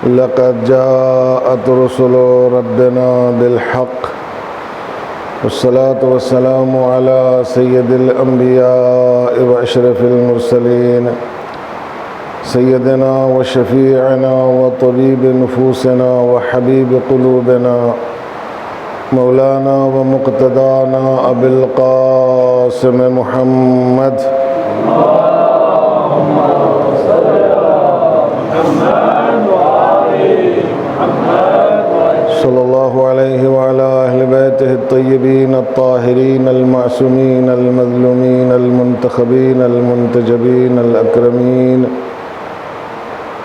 لقد جاءت رسل ربنا بالحق والصلاة والسلام على سيد الأنبياء وأشرف المرسلين سيدنا وشفيعنا وطبيب نفوسنا وحبيب قلوبنا مولانا ومقتدانا أبي القاسم محمد صلى الله عليه وعلى أهل بيته الطيبين الطاهرين المعصومين المظلومين المنتخبين المنتجبين الأكرمين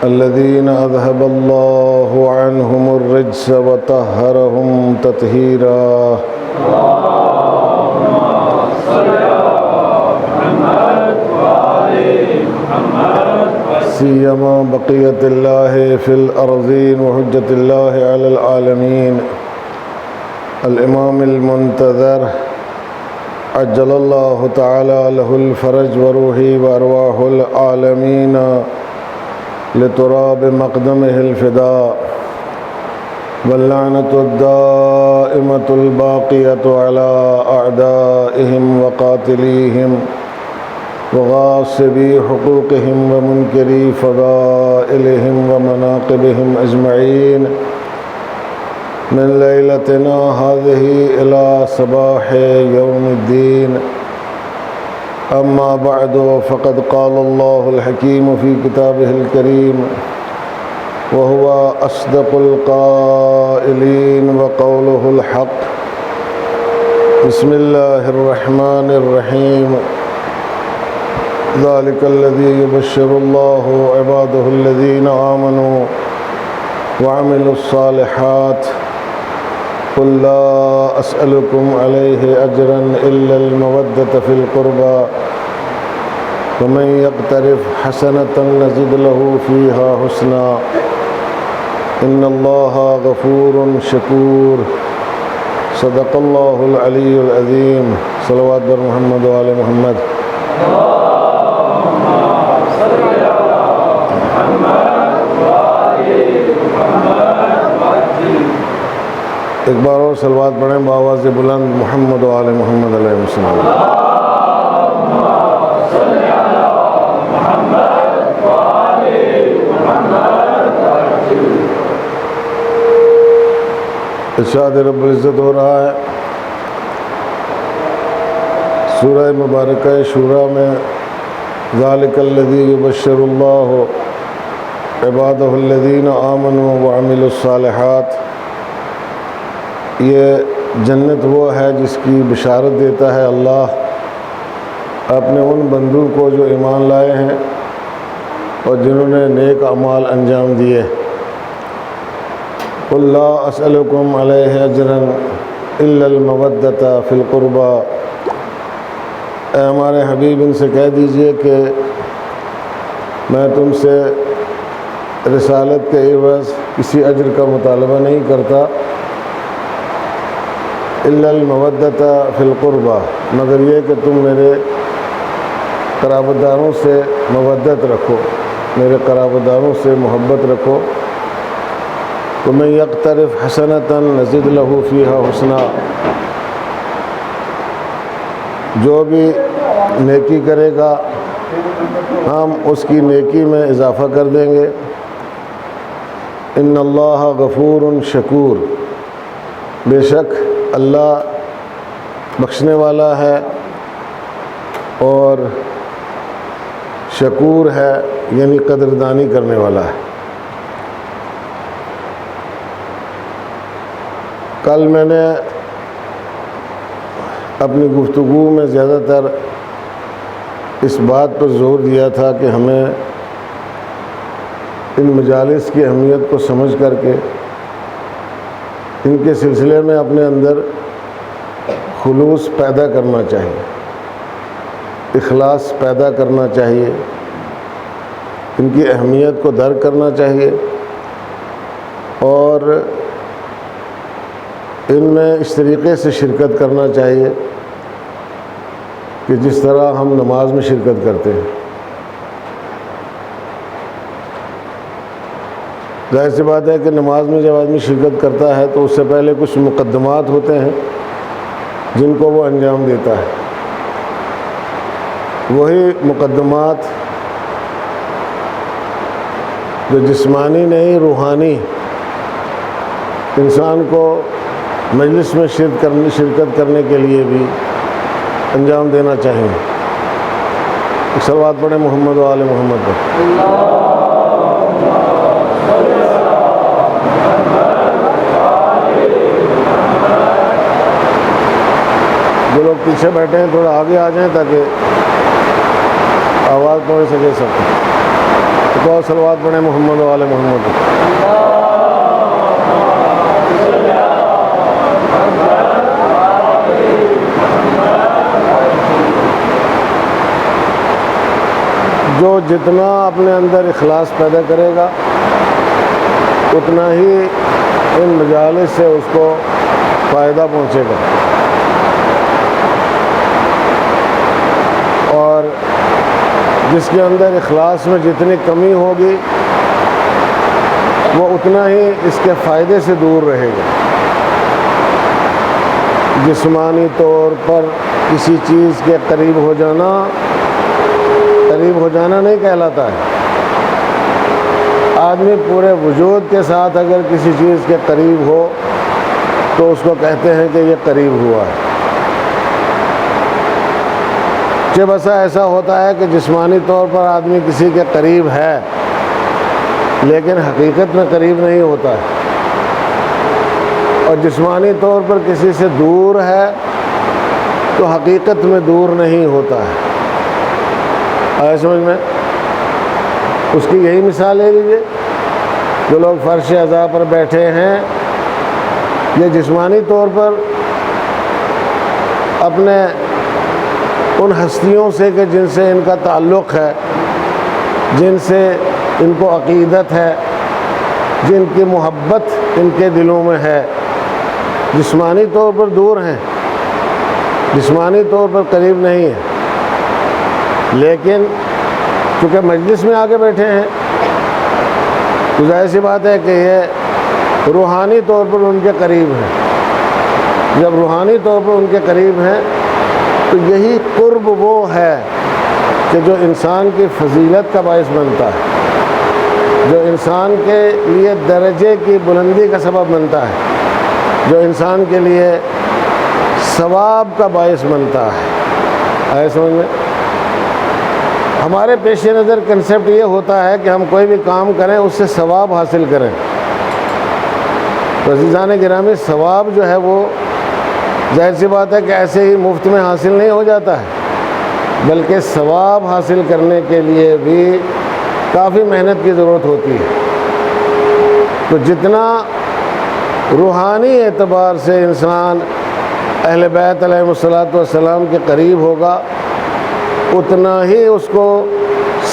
الذين أذهب الله عنهم الرجس وطهرهم تطهيرا. سيما بقية الله في الأرضين وحجة الله على العالمين الإمام المنتظر عجل الله تعالى له الفرج وروحه وأرواح العالمين لتراب مقدمه الفداء واللعنة الدائمة الباقية على أعدائهم وقاتليهم وغاصبي حقوقهم ومنكري فضائلهم ومناقبهم أجمعين من ليلتنا هذه إلى صباح يوم الدين. أما بعد فقد قال الله الحكيم في كتابه الكريم وهو أصدق القائلين وقوله الحق. بسم الله الرحمن الرحيم. ذلك الذي يبشر الله عباده الذين آمنوا وعملوا الصالحات قل لا أسألكم عليه أجرا إلا المودة في القربى ومن يقترف حسنة نزد له فيها حسنا إن الله غفور شكور. صدق الله العلي العظيم. صلوات بر محمد وآل محمد. ایک بار اور صلوات پڑھیں بآواز بلند محمد و آل محمد علیہ السلام. ارشاد رب العزت ہو رہا ہے سورہ مبارکہ شورا میں ذالک الذی یبشر اللہ عبادہ الذین آمنوا وعملوا الصالحات. یہ جنت وہ ہے جس کی بشارت دیتا ہے اللہ اپنے ان بندوں کو جو ایمان لائے ہیں اور جنہوں نے نیک اعمال انجام دیے. قل لا اسألکم علیہ اجرا الا المودۃ فی القربى. اے ہمارے حبیب ان سے کہہ دیجئے کہ میں تم سے رسالت کے عوض کسی اجر کا مطالبہ نہیں کرتا الا المودۃ فی القربى، مگر یہ کہ تم میرے قرابت داروں سے مودت رکھو، میرے قرابت داروں سے محبت رکھو. ومن یقترف حسنۃ نزد له فیہا حسنا. جو بھی نیکی کرے گا ہم اس کی نیکی میں اضافہ کر دیں گے. ان اللہ غفور شکور. بے شک اللہ بخشنے والا ہے اور شکور ہے، یعنی قدردانی کرنے والا ہے. کل میں نے اپنی گفتگو میں زیادہ تر اس بات پر زور دیا تھا کہ ہمیں ان مجالس کی اہمیت کو سمجھ کر کے ان کے سلسلے میں اپنے اندر خلوص پیدا کرنا چاہیے، اخلاص پیدا کرنا چاہیے، ان کی اہمیت کو درک کرنا چاہیے اور ان میں اس طریقے سے شرکت کرنا چاہیے کہ جس طرح ہم نماز میں شرکت کرتے ہیں. ظاہر سی بات ہے کہ نماز میں جب آدمی شرکت کرتا ہے تو اس سے پہلے کچھ مقدمات ہوتے ہیں جن کو وہ انجام دیتا ہے. وہی مقدمات جو جسمانی نہیں روحانی انسان کو مجلس میں شرکت کرنے کے لیے بھی انجام دینا چاہیے. صلوات پڑھیں محمد و آل محمد پر. جو لوگ پیچھے بیٹھے ہیں تھوڑا آگے آ جائیں تاکہ آواز پہنچ سکے سب کو. تو صلوات پڑھیں محمد و آل محمد پر. جو جتنا اپنے اندر اخلاص پیدا کرے گا اتنا ہی ان مجالس سے اس کو فائدہ پہنچے گا، اور جس کے اندر اخلاص میں جتنی کمی ہوگی وہ اتنا ہی اس کے فائدے سے دور رہے گا. جسمانی طور پر کسی چیز کے قریب ہو جانا نہیں کہلاتا ہے. آدمی پورے وجود کے ساتھ اگر کسی چیز کے قریب ہو تو اس کو کہتے ہیں کہ یہ قریب ہوا ہے. جب ایسا ہوتا ہے کہ جسمانی طور پر آدمی کسی کے قریب ہے لیکن حقیقت میں قریب نہیں ہوتا ہے، اور جسمانی طور پر کسی سے دور ہے تو حقیقت میں دور نہیں ہوتا ہے. آئے سمجھ میں؟ اس کی یہی مثال لے لیجیے. جو لوگ فرش عزا پر بیٹھے ہیں یہ جسمانی طور پر اپنے ان ہستیوں سے کہ جن سے ان کا تعلق ہے، جن سے ان کو عقیدت ہے، جن کی محبت ان کے دلوں میں ہے، جسمانی طور پر دور ہیں، جسمانی طور پر قریب نہیں ہیں، لیکن چونکہ مجلس میں آگے بیٹھے ہیں تو ظاہر سی بات ہے کہ یہ روحانی طور پر ان کے قریب ہیں. جب روحانی طور پر ان کے قریب ہیں تو یہی قرب وہ ہے کہ جو انسان کی فضیلت کا باعث بنتا ہے، جو انسان کے لیے درجے کی بلندی کا سبب بنتا ہے، جو انسان کے لیے ثواب کا باعث بنتا ہے. آئے سمجھ میں؟ ہمارے پیش نظر کنسیپٹ یہ ہوتا ہے کہ ہم کوئی بھی کام کریں اس سے ثواب حاصل کریں. تو عزیزان گرامی، ثواب جو ہے وہ ظاہر سی بات ہے کہ ایسے ہی مفت میں حاصل نہیں ہو جاتا ہے، بلکہ ثواب حاصل کرنے کے لیے بھی کافی محنت کی ضرورت ہوتی ہے. تو جتنا روحانی اعتبار سے انسان اہل بیت علیہ الصلوۃ والسلام کے قریب ہوگا اتنا ہی اس کو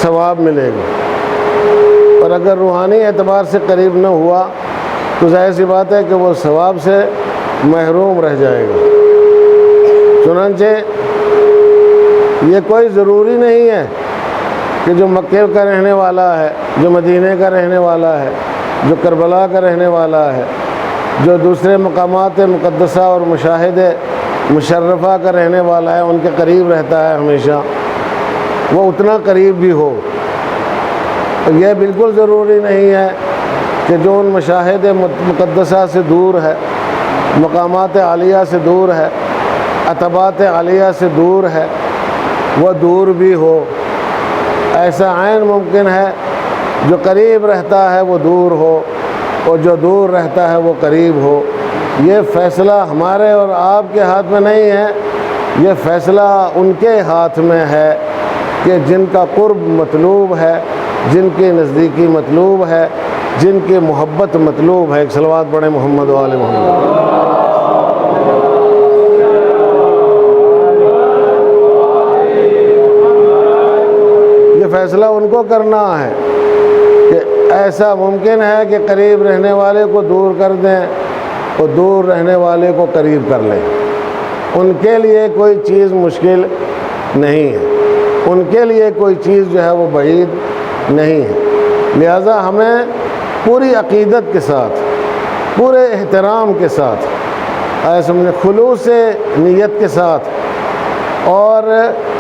ثواب ملے گا، اور اگر روحانی اعتبار سے قریب نہ ہوا تو ظاہر سی بات ہے کہ وہ ثواب سے محروم رہ جائے گا. چنانچہ یہ کوئی ضروری نہیں ہے کہ جو مکے کا رہنے والا ہے، جو مدینے کا رہنے والا ہے، جو کربلا کا رہنے والا ہے، جو دوسرے مقامات مقدسہ اور مشاہد مشرفہ کا رہنے والا ہے، ان کے قریب رہتا ہے ہمیشہ، وہ اتنا قریب بھی ہو. یہ بالکل ضروری نہیں ہے کہ جو ان مشاہد مقدسہ سے دور ہے، مقامات عالیہ سے دور ہے، عتبات عالیہ سے دور ہے، وہ دور بھی ہو. ایسا عین ممکن ہے جو قریب رہتا ہے وہ دور ہو، اور جو دور رہتا ہے وہ قریب ہو. یہ فیصلہ ہمارے اور آپ کے ہاتھ میں نہیں ہے، یہ فیصلہ ان کے ہاتھ میں ہے کہ جن کا قرب مطلوب ہے، جن کی نزدیکی مطلوب ہے، جن کی محبت مطلوب ہے. ایک صلوات پڑھیں محمد و آل محمد. یہ فیصلہ ان کو کرنا ہے کہ ایسا ممکن ہے کہ قریب رہنے والے کو دور کر دیں اور دور رہنے والے کو قریب کر لیں. ان کے لیے کوئی چیز مشکل نہیں ہے، ان کے لیے کوئی چیز جو ہے وہ بعید نہیں ہے. لہذا ہمیں پوری عقیدت کے ساتھ، پورے احترام کے ساتھ، سمجھے خلوص نیت کے ساتھ اور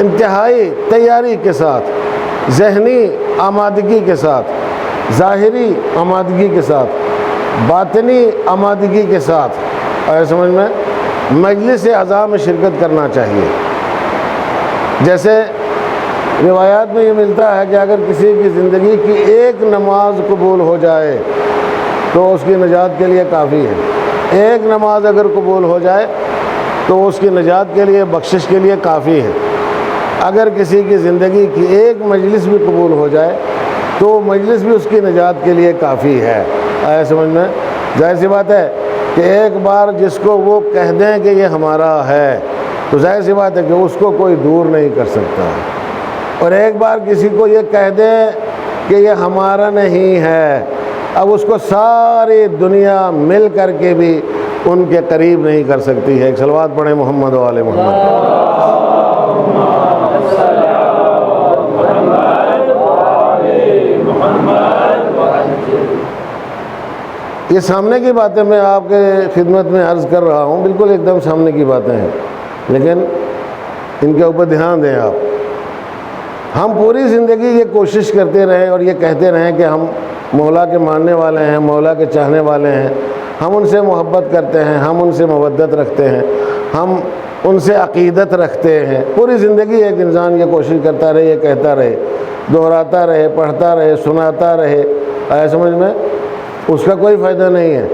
انتہائی تیاری کے ساتھ، ذہنی آمادگی کے ساتھ، ظاہری آمادگی کے ساتھ، باطنی آمادگی کے ساتھ سمجھ میں مجلس اعضاء میں شرکت کرنا چاہیے۔ جیسے روایات میں یہ ملتا ہے کہ اگر کسی کی زندگی کی ایک نماز قبول ہو جائے تو اس کی نجات کے لیے کافی ہے۔ ایک نماز اگر قبول ہو جائے تو اس کی نجات کے لیے، بخشش کے لیے کافی ہے۔ اگر کسی کی زندگی کی ایک مجلس بھی قبول ہو جائے تو مجلس بھی اس کی نجات کے لیے کافی ہے۔ آیا سمجھ میں؟ ظاہر سی بات ہے کہ ایک بار جس کو وہ کہہ دیں کہ یہ ہمارا ہے تو ظاہر سی بات ہے کہ اس کو کوئی دور نہیں کر سکتا، اور ایک بار کسی کو یہ کہہ دیں کہ یہ ہمارا نہیں ہے، اب اس کو ساری دنیا مل کر کے بھی ان کے قریب نہیں کر سکتی ہے۔ ایک صلوات پڑھیں محمد و آل محمد۔ یہ سامنے کی باتیں میں آپ کے خدمت میں عرض کر رہا ہوں، بالکل ایک دم سامنے کی باتیں ہیں، لیکن ان کے اوپر دھیان دیں آپ۔ ہم پوری زندگی یہ کوشش کرتے رہیں اور یہ کہتے رہیں کہ ہم مولا کے ماننے والے ہیں، مولا کے چاہنے والے ہیں، ہم ان سے محبت کرتے ہیں، ہم ان سے مودت رکھتے ہیں، ہم ان سے عقیدت رکھتے ہیں۔ پوری زندگی ایک انسان یہ کوشش کرتا رہے، یہ کہتا رہے، دہراتا رہے، پڑھتا رہے، سناتا رہے، آیا سمجھ میں؟ اس کا کوئی فائدہ نہیں ہے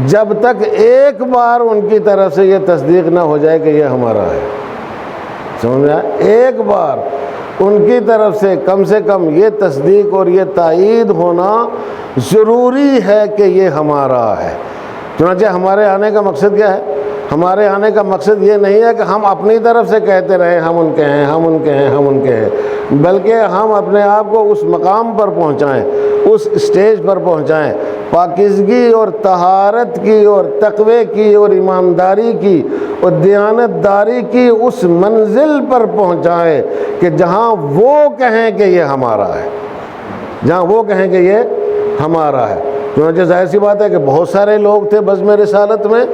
جب تک ایک بار ان کی طرف سے یہ تصدیق نہ ہو جائے کہ یہ ہمارا ہے۔ سمجھ میں آیا؟ ایک بار ان کی طرف سے کم یہ تصدیق اور یہ تائید ہونا ضروری ہے کہ یہ ہمارا ہے۔ چنانچہ ہمارے آنے کا مقصد کیا ہے؟ ہمارے آنے کا مقصد یہ نہیں ہے کہ ہم اپنی طرف سے کہتے رہیں ہم ان کے ہیں، ہم ان کے ہیں، ہم ان کے ہیں، بلکہ ہم اپنے آپ کو اس مقام پر پہنچائیں، اس اسٹیج پر پہنچائیں، پاکیزگی اور طہارت کی اور تقوی کی اور ایمانداری کی اور دیانت داری کی اس منزل پر پہنچائیں کہ جہاں وہ کہیں کہ یہ ہمارا ہے، جہاں وہ کہیں کہ یہ ہمارا ہے۔ چنانچہ ظاہر سی بات ہے کہ بہت سارے لوگ تھے بزم رسالت میں،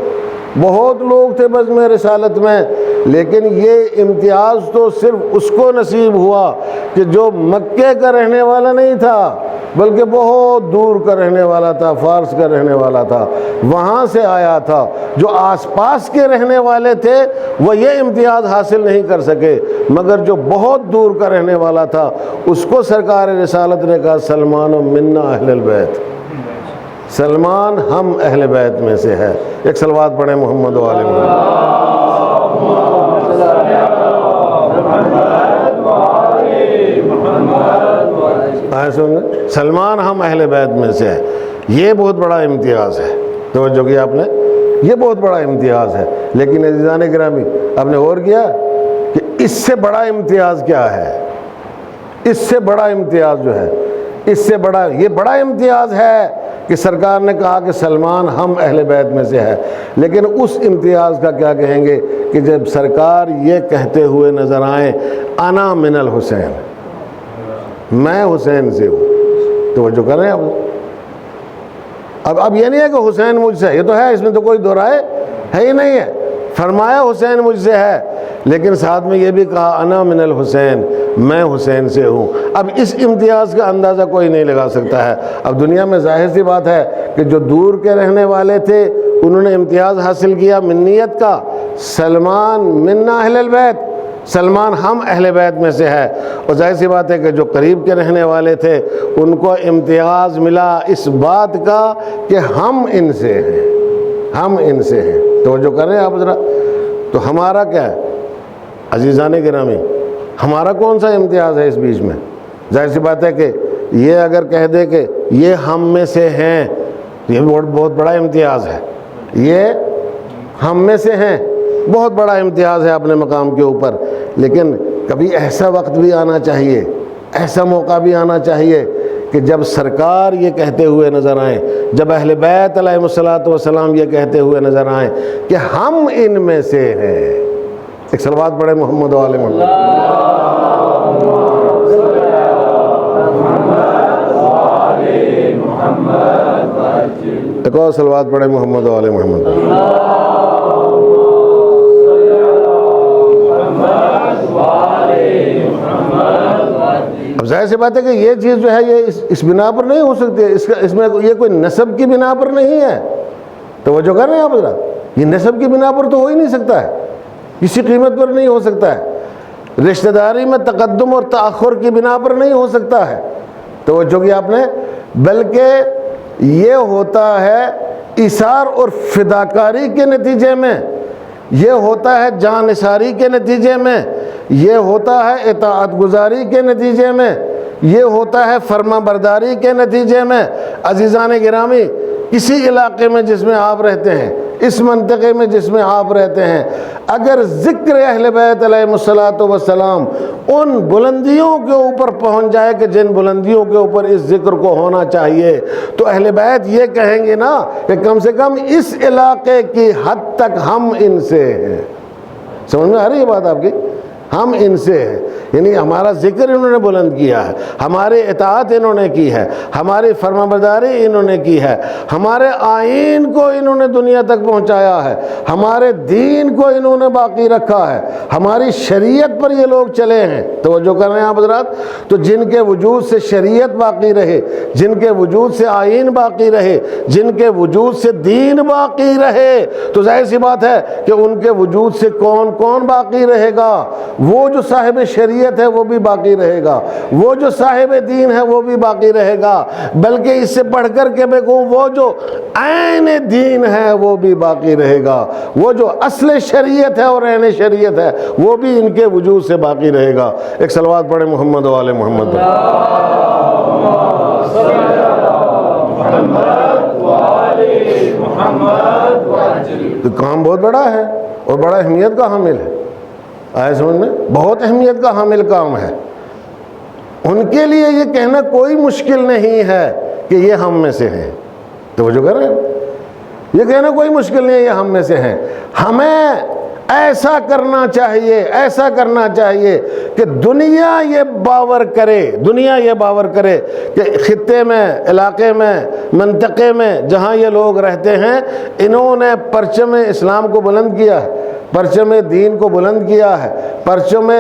بہت لوگ تھے بزم رسالت میں، لیکن یہ امتیاز تو صرف اس کو نصیب ہوا کہ جو مکے کا رہنے والا نہیں تھا بلکہ بہت دور کا رہنے والا تھا، فارس کا رہنے والا تھا، وہاں سے آیا تھا۔ جو آس پاس کے رہنے والے تھے وہ یہ امتیاز حاصل نہیں کر سکے، مگر جو بہت دور کا رہنے والا تھا اس کو سرکار رسالت نے کہا سلمان منا اہل البیت، سلمان ہم اہل بیت میں سے ہے۔ ایک صلوات پڑھیں محمد و آل محمد۔ سلمان ہم اہل بیت میں سے ہے، یہ بہت بڑا امتیاز ہے۔ توجہ کی آپ نے، یہ بہت بڑا امتیاز ہے۔ لیکن عزیزان گرامی، آپ نے غور کیا کہ اس سے بڑا امتیاز کیا ہے؟ اس سے بڑا امتیاز جو ہے، اس سے بڑا، یہ بڑا امتیاز ہے کہ سرکار نے کہا کہ سلمان ہم اہل بیت میں سے ہے، لیکن اس امتیاز کا کیا کہیں گے کہ جب سرکار یہ کہتے ہوئے نظر آئیں انا من الحسین، میں حسین سے ہوں۔ توجہ کر رہے ہیں اب یہ نہیں ہے کہ حسین مجھ سے، یہ تو ہے، اس میں تو کوئی دو رائے ہے ہی نہیں ہے، فرمایا حسین مجھ سے ہے، لیکن ساتھ میں یہ بھی کہا انا من الحسین، میں حسین سے ہوں۔ اب اس امتیاز کا اندازہ کوئی نہیں لگا سکتا ہے۔ اب دنیا میں ظاہر سی بات ہے کہ جو دور کے رہنے والے تھے انہوں نے امتیاز حاصل کیا منیت کا، سلمان منا اہل البیت، سلمان ہم اہل بیت میں سے ہے، اور ظاہر سی بات ہے کہ جو قریب کے رہنے والے تھے ان کو امتیاز ملا اس بات کا کہ ہم ان سے ہیں، ہم ان سے ہیں۔ توجہ کر رہے ہیں آپ ذرا؟ تو ہمارا کیا ہے عزیزان گرامی؟ ہمارا کون سا امتیاز ہے اس بیچ میں؟ ظاہر سی بات ہے کہ یہ اگر کہہ دے کہ یہ ہم میں سے ہیں، یہ بہت بڑا امتیاز ہے، یہ ہم میں سے ہیں، بہت بڑا امتیاز ہے اپنے مقام کے اوپر۔ لیکن کبھی ایسا وقت بھی آنا چاہیے، ایسا موقع بھی آنا چاہیے کہ جب سرکار یہ کہتے ہوئے نظر آئیں، جب اہل بیت علیہ الصلوۃ والسلام یہ کہتے ہوئے نظر آئیں کہ ہم ان میں سے ہیں۔ ایک صلوات پڑھے محمد و آل محمد۔ ایک اور صلوات پڑھیں محمد و آل محمد۔ اب ظاہر سی بات ہے کہ یہ چیز جو ہے یہ اس بنا پر نہیں ہو سکتی ہے، اس میں یہ کوئی نسب کی بنا پر نہیں ہے۔ توجہ کر رہے ہیں آپ حضرات، یہ نسب کی بنا پر تو ہو ہی نہیں سکتا ہے، کسی قیمت پر نہیں ہو سکتا ہے، رشتہ داری میں تقدم اور تاخر کی بنا پر نہیں ہو سکتا ہے۔ توجہ کی آپ نے، بلکہ یہ ہوتا ہے ایثار اور فداکاری کے نتیجے میں، یہ ہوتا ہے جان نثاری کے نتیجے میں، یہ ہوتا ہے اطاعت گزاری کے نتیجے میں، یہ ہوتا ہے فرما برداری کے نتیجے میں۔ عزیزان گرامی، کسی علاقے میں جس میں آپ رہتے ہیں، اس منطقے میں جس میں آپ رہتے ہیں، اگر ذکر اہل بیت علیہم الصلوۃ والسلام ان بلندیوں کے اوپر پہنچ جائے کہ جن بلندیوں کے اوپر اس ذکر کو ہونا چاہیے، تو اہل بیت یہ کہیں گے نا کہ کم سے کم اس علاقے کی حد تک ہم ان سے ہیں۔ سمجھ میں آ رہی ہے بات آپ کی؟ ہم ان سے ہیں، یعنی ہمارا ذکر انہوں نے بلند کیا ہے، ہماری اطاعت انہوں نے کی ہے، ہماری فرما برداری انہوں نے کی ہے، ہمارے آئین کو انہوں نے دنیا تک پہنچایا ہے، ہمارے دین کو انہوں نے باقی رکھا ہے، ہماری شریعت پر یہ لوگ چلے ہیں۔ توجہ کر رہے ہیں آپ حضرات؟ تو جن کے وجود سے شریعت باقی رہے، جن کے وجود سے آئین باقی رہے، جن کے وجود سے دین باقی رہے، تو ظاہر سی بات ہے کہ ان کے وجود سے کون کون باقی رہے گا؟ وہ جو صاحب شریعت ہے وہ بھی باقی رہے گا، وہ جو صاحب دین ہے وہ بھی باقی رہے گا، بلکہ اس سے بڑھ کر کے میں کہوں وہ جو عین دین ہے وہ بھی باقی رہے گا، وہ جو اصل شریعت ہے اور عین شریعت ہے وہ بھی ان کے وجود سے باقی رہے گا۔ ایک صلوات پڑھیں محمد و آل محمد۔ تو کام بہت بڑا ہے اور بڑا اہمیت کا حامل ہے، آئے سمجھ میں؟ بہت اہمیت کا حامل کام ہے۔ ان کے لیے یہ کہنا کوئی مشکل نہیں ہے کہ یہ ہم میں سے ہیں۔ توجہ کر رہے ہیں؟ یہ کہنا کوئی مشکل نہیں ہے یہ ہم میں سے ہیں۔ ہمیں ایسا کرنا چاہیے، ایسا کرنا چاہیے کہ دنیا یہ باور کرے کہ خطے میں، علاقے میں، منطقے میں جہاں یہ لوگ رہتے ہیں، انہوں نے پرچم اسلام کو بلند کیا ہے، پرچم دین کو بلند کیا ہے، پرچم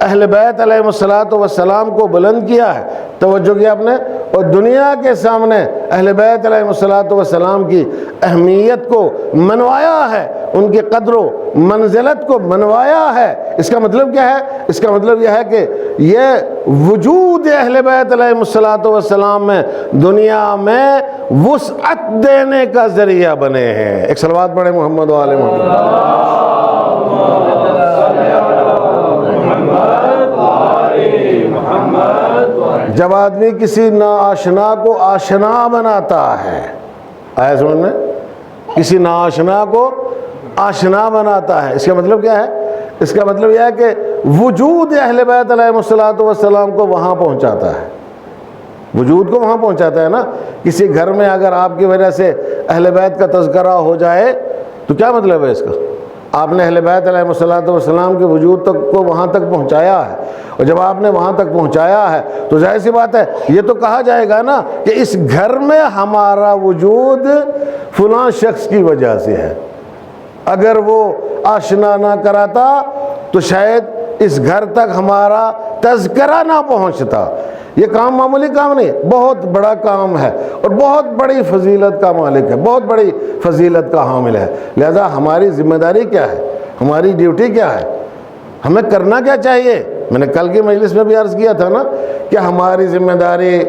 اہل بیت علیہ الصلوۃ والسلام کو بلند کیا ہے۔ توجہ کیا آپ نے؟ اور دنیا کے سامنے اہل بیت علیہ الصلوۃ والسلام کی اہمیت کو منوایا ہے، ان کی قدر و منزلت کو منوایا ہے۔ اس کا مطلب کیا ہے؟ اس کا مطلب یہ ہے کہ یہ وجود اہل بیت علیہ الصلوۃ والسلام میں دنیا میں وسعت دینے کا ذریعہ بنے ہیں۔ ایک صلوات پڑھیں محمد و آل محمد۔ جب آدمی کسی ناآشنا کو آشنا بناتا ہے، آیا سمجھ میں؟ کسی ناآشنا کو آشنا بناتا ہے، اس کا مطلب کیا ہے؟ اس کا مطلب یہ ہے کہ وجود اہل بیت علیہ الصلوۃ والسلام کو وہاں پہنچاتا ہے، وجود کو وہاں پہنچاتا ہے نا۔ کسی گھر میں اگر آپ کی وجہ سے اہل بیت کا تذکرہ ہو جائے تو کیا مطلب ہے اس کا؟ آپ نے اہل بیت علیہ الصلوۃ والسلام کے وجود تک کو وہاں تک پہنچایا ہے، اور جب آپ نے وہاں تک پہنچایا ہے تو ظاہر سی بات ہے یہ تو کہا جائے گا نا کہ اس گھر میں ہمارا وجود فلاں شخص کی وجہ سے ہے۔ اگر وہ آشنا نہ کراتا تو شاید اس گھر تک ہمارا تذکرہ نہ پہنچتا۔ یہ کام معمولی کام نہیں، بہت بڑا کام ہے اور بہت بڑی فضیلت کا مالک ہے، بہت بڑی فضیلت کا حامل ہے۔ لہذا ہماری ذمہ داری کیا ہے؟ ہماری ڈیوٹی کیا ہے؟ ہمیں کرنا کیا چاہیے؟ میں نے کل کی مجلس میں بھی عرض کیا تھا نا کہ ہماری ذمہ داری،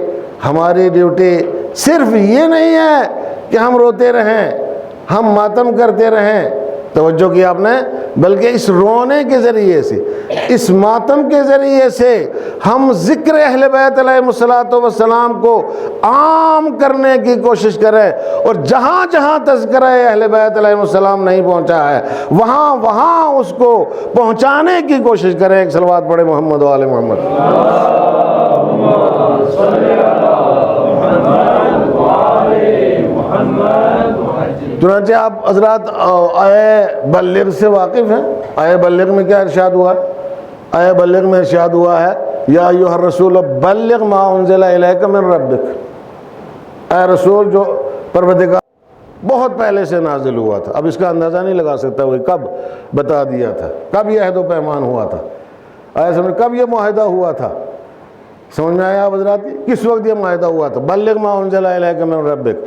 ہماری ڈیوٹی صرف یہ نہیں ہے کہ ہم روتے رہیں، ہم ماتم کرتے رہیں، توجہ کی آپ نے، بلکہ اس رونے کے ذریعے سے، اس ماتم کے ذریعے سے ہم ذکر اہل بیت علیہ الصلوۃ والسلام کو عام کرنے کی کوشش کریں، اور جہاں جہاں تذکرہ اہل بیت علیہ السلام نہیں پہنچا ہے وہاں وہاں اس کو پہنچانے کی کوشش کریں۔ ایک صلوات پڑھیں محمد و آل محمد۔ چنانچہ آپ حضرات آیہ بلغ سے واقف ہیں۔ آیہ بلغ میں کیا ارشاد ہوا ہے؟ آیہ بلغ میں ارشاد ہوا ہے یا ایھا الرسول بلغ ما انزل الیک من ربک، اے رسول جو پروردگار بہت پہلے سے نازل ہوا تھا. اب اس کا اندازہ نہیں لگا سکتا وہ کب بتا دیا تھا, کب یہ عہد و پیمان ہوا تھا, آیا سمجھ, کب یہ معاہدہ ہوا تھا. سمجھ میں آیا حضرات, کس وقت یہ معاہدہ ہوا تھا؟ بلغ ما انزل الیک من ربک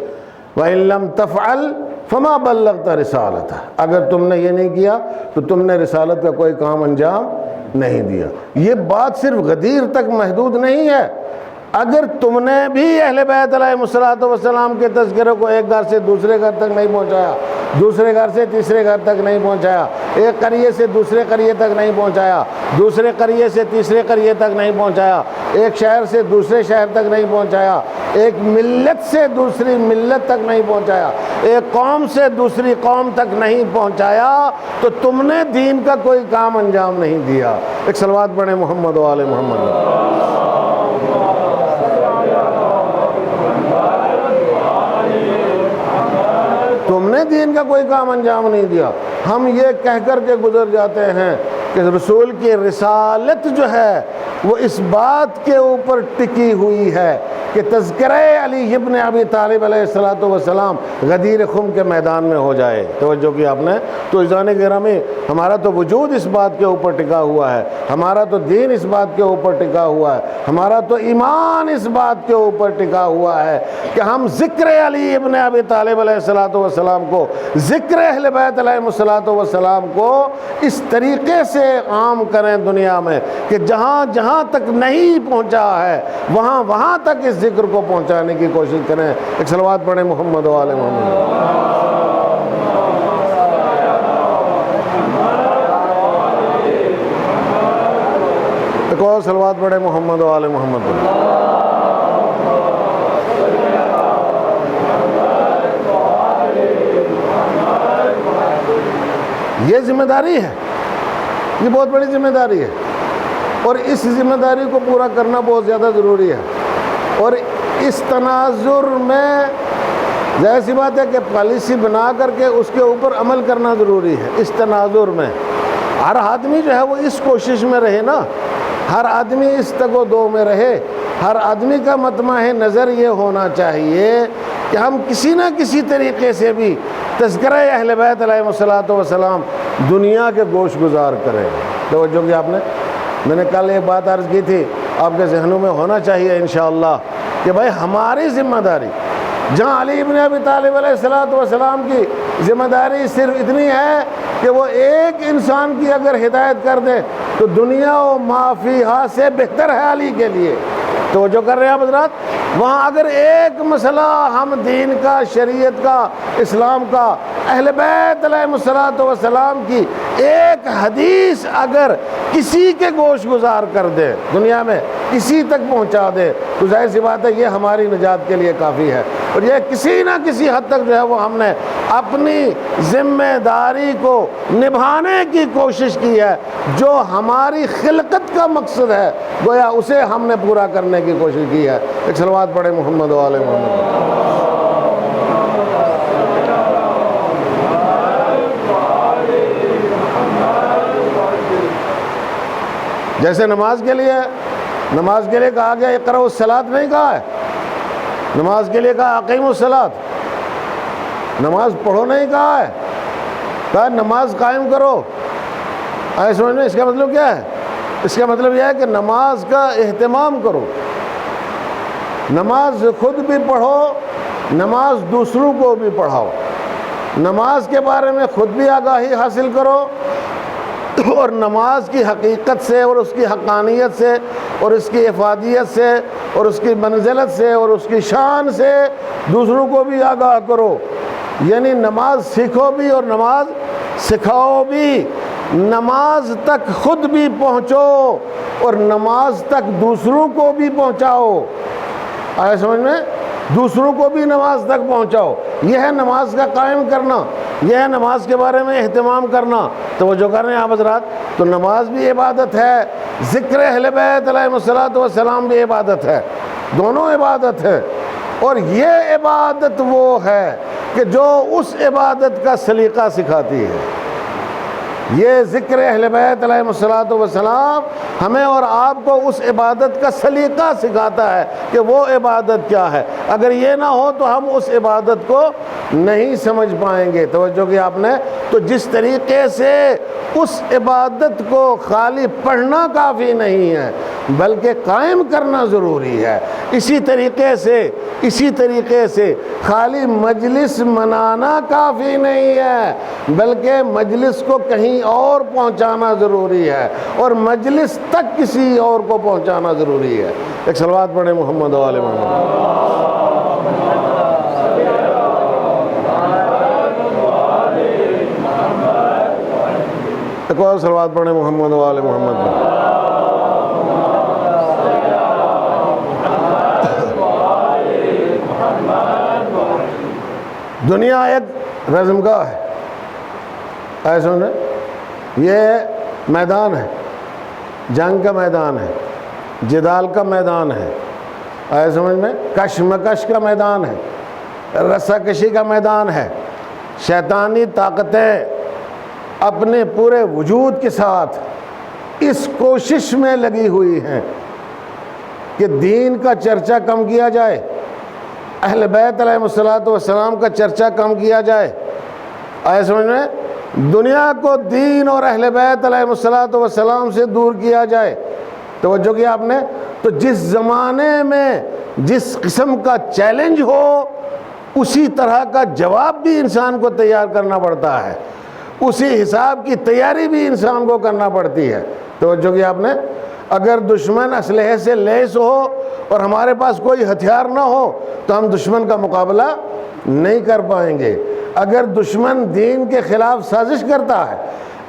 وَإِن لَمْ تَفْعَلْ فَمَا بَلَّغْتَ رِسَالَتَهُ. اگر تم نے یہ نہیں کیا تو تم نے رسالت کا کوئی کام انجام نہیں دیا. یہ بات صرف غدیر تک محدود نہیں ہے. اگر تم نے بھی اہل بیت علیہ السلام کے تذکرے کو ایک گھر سے دوسرے گھر تک نہیں پہنچایا, دوسرے گھر سے تیسرے گھر تک نہیں پہنچایا, ایک قریے سے دوسرے قریے تک نہیں پہنچایا, دوسرے قریے سے تیسرے قریے تک نہیں پہنچایا, ایک شہر سے دوسرے شہر تک نہیں پہنچایا, ایک ملت سے دوسری ملت تک نہیں پہنچایا, ایک قوم سے دوسری قوم تک نہیں پہنچایا, تو تم نے دین کا کوئی کام انجام نہیں دیا. ایک صلوات پڑھیں محمد و آل محمد. تم نے دین کا کوئی کام انجام نہیں دیا. ہم یہ کہہ کر کے گزر جاتے ہیں کہ رسول کی رسالت جو ہے وہ اس بات کے اوپر ٹکی ہوئی ہے کہ تذکرہ علی ابن ابی طالب علیہ السلام غدیر خم کے میدان میں ہو جائے. توجہ کی آپ نے. تو عزیزان گرامی, ہمارا تو وجود اس بات کے اوپر ٹکا ہوا ہے, ہمارا تو دین اس بات کے اوپر ٹکا ہوا ہے, ہمارا تو ایمان اس بات کے اوپر ٹکا ہوا ہے کہ ہم ذکر علی ابن ابی طالب علیہ السلام کو, ذکر اہل بیت علیہ السلام کو اس طریقے سے عام کریں دنیا میں کہ جہاں جہاں تک نہیں پہنچا ہے وہاں وہاں تک اس ذکر کو پہنچانے کی کوشش کریں. ایک صلوات پڑھیں محمد و آل محمد. ایک اور صلوات پڑھیں محمد و آل محمد. یہ ذمہ داری ہے, یہ بہت بڑی ذمہ داری ہے, اور اس ذمہ داری کو پورا کرنا بہت زیادہ ضروری ہے. اور اس تناظر میں ظاہر سی بات ہے کہ پالیسی بنا کر کے اس کے اوپر عمل کرنا ضروری ہے. اس تناظر میں ہر آدمی جو ہے وہ اس کوشش میں رہے نا, ہر آدمی اس تگ و دو میں رہے. ہر آدمی کا مطمع نظر یہ ہونا چاہیے کہ ہم کسی نہ کسی طریقے سے بھی تذکرہ اہل بیت علیہ السلام دنیا کے گوش گزار کریں. توجہ کی آپ نے. میں نے کل ایک بات عرض کی تھی, آپ کے ذہنوں میں ہونا چاہیے انشاءاللہ کہ بھائی ہماری ذمہ داری, جہاں علی ابن ابی طالب علیہ السلام کی ذمہ داری صرف اتنی ہے کہ وہ ایک انسان کی اگر ہدایت کر دے تو دنیا و ما فیہا سے بہتر ہے علی کے لیے. توجہ کر رہے ہیں آپ حضرات. وہاں اگر ایک مسئلہ ہم دین کا, شریعت کا, اسلام کا, اہل بیت علیہ السلام کی ایک حدیث اگر کسی کے گوش گزار کر دے, دنیا میں کسی تک پہنچا دے, تو ظاہر سی بات ہے یہ ہماری نجات کے لیے کافی ہے. اور یہ کسی نہ کسی حد تک جو ہے وہ ہم نے اپنی ذمہ داری کو نبھانے کی کوشش کی ہے. جو ہماری خلقت کا مقصد ہے گویا اسے ہم نے پورا کرنے کی کوشش کی ہے. ایک صلوات پڑھیں محمد و آل محمد. جیسے نماز کے لیے کہا گیا اقرأوا الصلاۃ نہیں کہا ہے, نماز کے لیے کہا اقیموا الصلاۃ, نماز پڑھو نہیں کہا ہے, کہا نماز قائم کرو. آئے سمجھ میں اس کا مطلب کیا ہے؟ اس کا مطلب یہ ہے کہ نماز کا اہتمام کرو, نماز خود بھی پڑھو, نماز دوسروں کو بھی پڑھاؤ, نماز کے بارے میں خود بھی آگاہی حاصل کرو, اور نماز کی حقیقت سے اور اس کی حقانیت سے اور اس کی افادیت سے اور اس کی منزلت سے اور اس کی شان سے دوسروں کو بھی آگاہ کرو. یعنی نماز سیکھو بھی اور نماز سکھاؤ بھی, نماز تک خود بھی پہنچو اور نماز تک دوسروں کو بھی پہنچاؤ. آیا سمجھ میں؟ دوسروں کو بھی نماز تک پہنچاؤ. یہ ہے نماز کا قائم کرنا, یہ ہے نماز کے بارے میں اہتمام کرنا. توجہ کر رہے ہیں آپ حضرات. تو نماز بھی عبادت ہے, ذکر اہل بیت علیہ السلام بھی عبادت ہے, دونوں عبادت ہے. اور یہ عبادت وہ ہے کہ جو اس عبادت کا سلیقہ سکھاتی ہے. یہ ذکر اہل بیت علیہ الصلوۃ والسلام ہمیں اور آپ کو اس عبادت کا سلیقہ سکھاتا ہے کہ وہ عبادت کیا ہے۔ اگر یہ نہ ہو تو ہم اس عبادت کو نہیں سمجھ پائیں گے۔ توجہ کی آپ نے؟ تو جس طریقے سے اس عبادت کو خالی پڑھنا کافی نہیں ہے بلکہ قائم کرنا ضروری ہے، اسی طریقے سے خالی مجلس منانا کافی نہیں ہے بلکہ مجلس کو کہیں اور پہنچانا ضروری ہے، اور مجلس تک کسی اور کو پہنچانا ضروری ہے۔ ایک صلوات پڑھیں محمد و آل محمد۔ ایک اور صلوات پڑھیں محمد و آل محمد۔ دنیا ایک رزمگاہ ہے، ایسا سمجھیں، یہ میدان ہے، جنگ کا میدان ہے، جدال کا میدان ہے، ایسا سمجھ میں، کشمکش کا میدان ہے، رسہ کشی کا میدان ہے۔ شیطانی طاقتیں اپنے پورے وجود کے ساتھ اس کوشش میں لگی ہوئی ہیں کہ دین کا چرچا کم کیا جائے، اہل بیت علیہ الصلوۃ والسلام کا چرچا کم کیا جائے، آئے سمجھ میں، دنیا کو دین اور اہل بیت علیہ الصلوۃ والسلام سے دور کیا جائے۔ توجہ کی آپ نے؟ تو جس زمانے میں جس قسم کا چیلنج ہو اسی طرح کا جواب بھی انسان کو تیار کرنا پڑتا ہے، اسی حساب کی تیاری بھی انسان کو کرنا پڑتی ہے۔ توجہ کی آپ نے؟ اگر دشمن اسلحے سے لیس ہو اور ہمارے پاس کوئی ہتھیار نہ ہو تو ہم دشمن کا مقابلہ نہیں کر پائیں گے۔ اگر دشمن دین کے خلاف سازش کرتا ہے،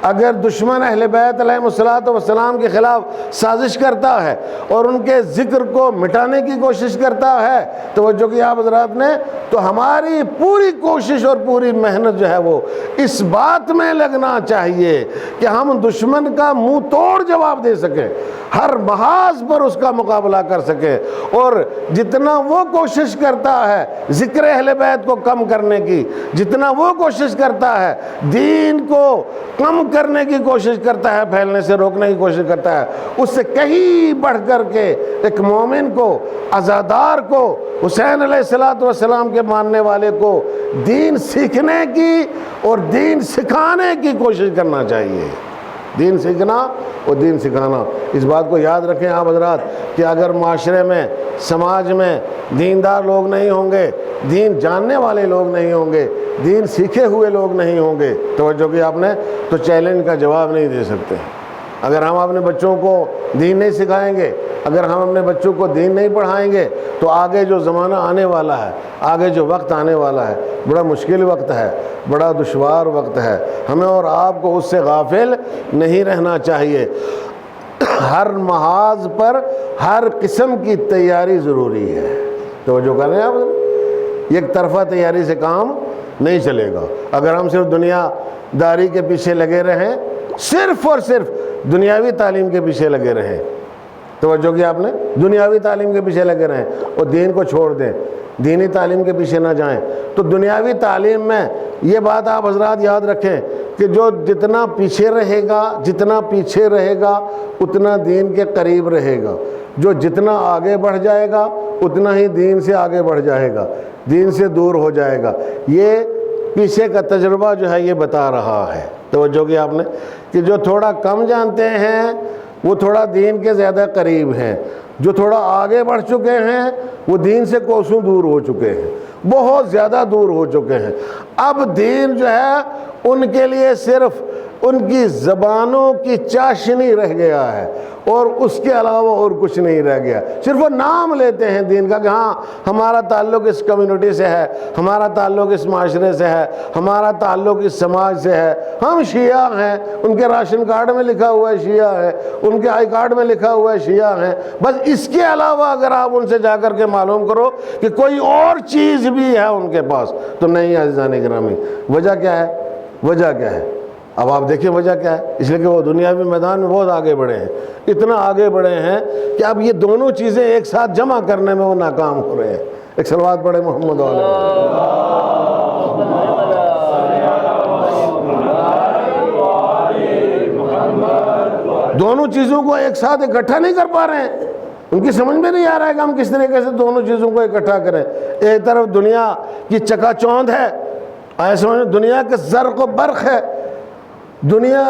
اگر دشمن اہل بیت علیہ الصلوۃ والسلام کے خلاف سازش کرتا ہے اور ان کے ذکر کو مٹانے کی کوشش کرتا ہے، توجہ کی آپ حضرات نے، تو ہماری پوری کوشش اور پوری محنت جو ہے وہ اس بات میں لگنا چاہیے کہ ہم دشمن کا منہ توڑ جواب دے سکیں، ہر محاذ پر اس کا مقابلہ کر سکیں، اور جتنا وہ کوشش کرتا ہے ذکر اہل بیت کو کم کرنے کی، جتنا وہ کوشش کرتا ہے دین کو کم کرنے کی کوشش کرتا ہے، پھیلنے سے روکنے کی کوشش کرتا ہے، اس سے کہیں بڑھ کر کے ایک مومن کو، عزادار کو، حسین علیہ السلام کے ماننے والے کو دین سیکھنے کی اور دین سکھانے کی کوشش کرنا چاہیے۔ دین سیکھنا اور دین سکھانا، اس بات کو یاد رکھیں آپ حضرات کہ اگر معاشرے میں، سماج میں دیندار لوگ نہیں ہوں گے، دین جاننے والے لوگ نہیں ہوں گے، دین سیکھے ہوئے لوگ نہیں ہوں گے، توجہ کی آپ نے، تو چیلنج کا جواب نہیں دے سکتے۔ اگر ہم اپنے بچوں کو دین نہیں سکھائیں گے، اگر ہم اپنے بچوں کو دین نہیں پڑھائیں گے تو آگے جو زمانہ آنے والا ہے، آگے جو وقت آنے والا ہے، بڑا مشکل وقت ہے، بڑا دشوار وقت ہے۔ ہمیں اور آپ کو اس سے غافل نہیں رہنا چاہیے۔ ہر محاذ پر ہر قسم کی تیاری ضروری ہے۔ توجہ کریں آپ، ایک طرفہ تیاری سے کام نہیں چلے گا۔ اگر ہم صرف دنیا داری کے پیچھے لگے رہیں، صرف اور صرف دنیاوی تعلیم کے پیچھے لگے رہیں، توجہ کی آپ نے، دنیاوی تعلیم کے پیچھے لگے رہیں اور دین کو چھوڑ دیں، دینی تعلیم کے پیچھے نہ جائیں، تو دنیاوی تعلیم میں یہ بات آپ حضرات یاد رکھیں کہ جو جتنا پیچھے رہے گا اتنا دین کے قریب رہے گا، جو جتنا آگے بڑھ جائے گا اتنا ہی دین سے آگے بڑھ جائے گا، دین سے دور ہو جائے گا۔ یہ پیچھے کا تجربہ جو ہے یہ بتا رہا ہے۔ توجہ کی آپ نے کہ جو تھوڑا کم جانتے ہیں وہ تھوڑا دین کے زیادہ قریب ہیں، جو تھوڑا آگے بڑھ چکے ہیں وہ دین سے کوسوں دور ہو چکے ہیں، بہت زیادہ دور ہو چکے ہیں۔ اب دین جو ہے ان کے لیے صرف ان کی زبانوں کی چاشنی رہ گیا ہے اور اس کے علاوہ اور کچھ نہیں رہ گیا۔ صرف وہ نام لیتے ہیں دین کا کہ ہاں ہمارا تعلق اس کمیونٹی سے ہے، ہمارا تعلق اس معاشرے سے ہے، ہمارا تعلق اس سماج سے ہے، ہم شیعہ ہیں، ان کے راشن کارڈ میں لکھا ہوا ہے شیعہ ہے، ان کے آئی کارڈ میں لکھا ہوا ہے شیعہ ہیں، بس اس کے علاوہ اگر آپ ان سے جا کر کے معلوم کرو کہ کوئی اور چیز بھی ہے ان کے پاس تو نہیں۔ عزیزان گرامی، وجہ کیا ہے؟ وجہ کیا ہے؟ اب آپ دیکھیں وجہ کیا ہے؟ اس لیے کہ وہ دنیاوی میدان میں بہت آگے بڑھے ہیں، اتنا آگے بڑھے ہیں کہ اب یہ دونوں چیزیں ایک ساتھ جمع کرنے میں وہ ناکام ہو رہے ہیں۔ ایک صلوات پڑھے محمد علیہ۔ دونوں چیزوں کو ایک ساتھ اکٹھا نہیں کر پا رہے ہیں، ان کی سمجھ میں نہیں آ رہا ہے کہ ہم کس طریقے سے دونوں چیزوں کو اکٹھا کریں۔ ایک طرف دنیا کی چکا چوند ہے، آئے سمجھ، دنیا کے زرق و برق ہے، دنیا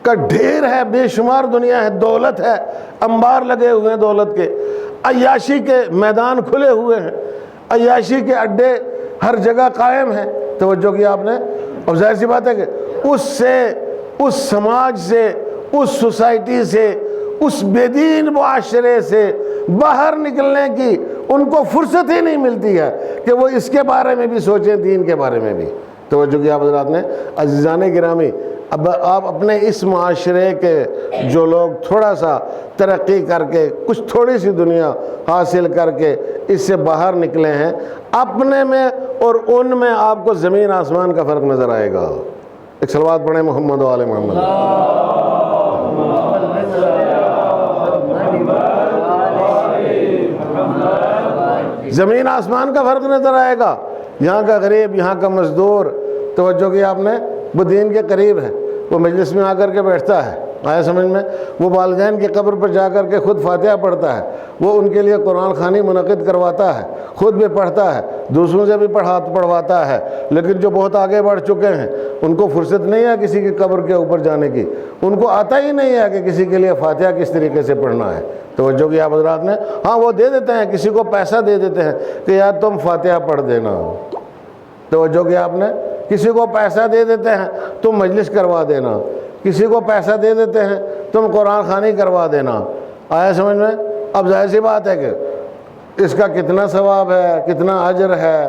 کا ڈھیر ہے، بے شمار دنیا ہے، دولت ہے، انبار لگے ہوئے ہیں دولت کے، عیاشی کے میدان کھلے ہوئے ہیں، عیاشی کے اڈے ہر جگہ قائم ہیں۔ توجہ کیا آپ نے؟ اور ظاہر سی بات ہے کہ اس سے، اس سماج سے، اس سوسائٹی سے، اس بے دین معاشرے سے باہر نکلنے کی ان کو فرصت ہی نہیں ملتی ہے کہ وہ اس کے بارے میں بھی سوچیں، دین کے بارے میں بھی۔ توجہ کیا آپ حضرات نے؟ عزیزان گرامی، اب آپ اپنے اس معاشرے کے جو لوگ تھوڑا سا ترقی کر کے کچھ تھوڑی سی دنیا حاصل کر کے اس سے باہر نکلے ہیں، اپنے میں اور ان میں آپ کو زمین آسمان کا فرق نظر آئے گا۔ ایک صلوات پڑھیں محمد و آل محمد۔ زمین آسمان کا فرق نظر آئے گا۔ یہاں کا غریب، یہاں کا مزدور، توجہ کی آپ نے، وہ دین کے قریب ہے، وہ مجلس میں آ کر کے بیٹھتا ہے، آیا سمجھ میں، وہ والدین کی قبر پر جا کر کے خود فاتحہ پڑھتا ہے، وہ ان کے لیے قرآن خوانی منعقد کرواتا ہے، خود بھی پڑھتا ہے، دوسروں سے بھی پڑھواتا ہے۔ لیکن جو بہت آگے بڑھ چکے ہیں ان کو فرصت نہیں ہے کسی کی قبر کے اوپر جانے کی، ان کو آتا ہی نہیں ہے کہ کسی کے لیے فاتحہ کس طریقے سے پڑھنا ہے۔ توجہ کی آپ حضرات نے؟ ہاں وہ دے دیتے ہیں، کسی کو پیسہ دے دیتے ہیں کہ یار تم فاتحہ پڑھ دینا۔ توجہ کی آپ نے؟ کسی کو پیسہ دے دیتے ہیں تم مجلس کروا دینا، کسی کو پیسہ دے دیتے ہیں تم قرآن خوانی کروا دینا، آیا سمجھ میں؟ اب ظاہر سی بات ہے کہ اس کا کتنا ثواب ہے، کتنا اجر ہے،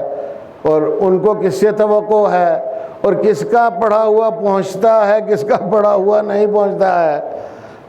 اور ان کو کس سے توقع ہے، اور کس کا پڑھا ہوا پہنچتا ہے، کس کا پڑھا ہوا نہیں پہنچتا ہے۔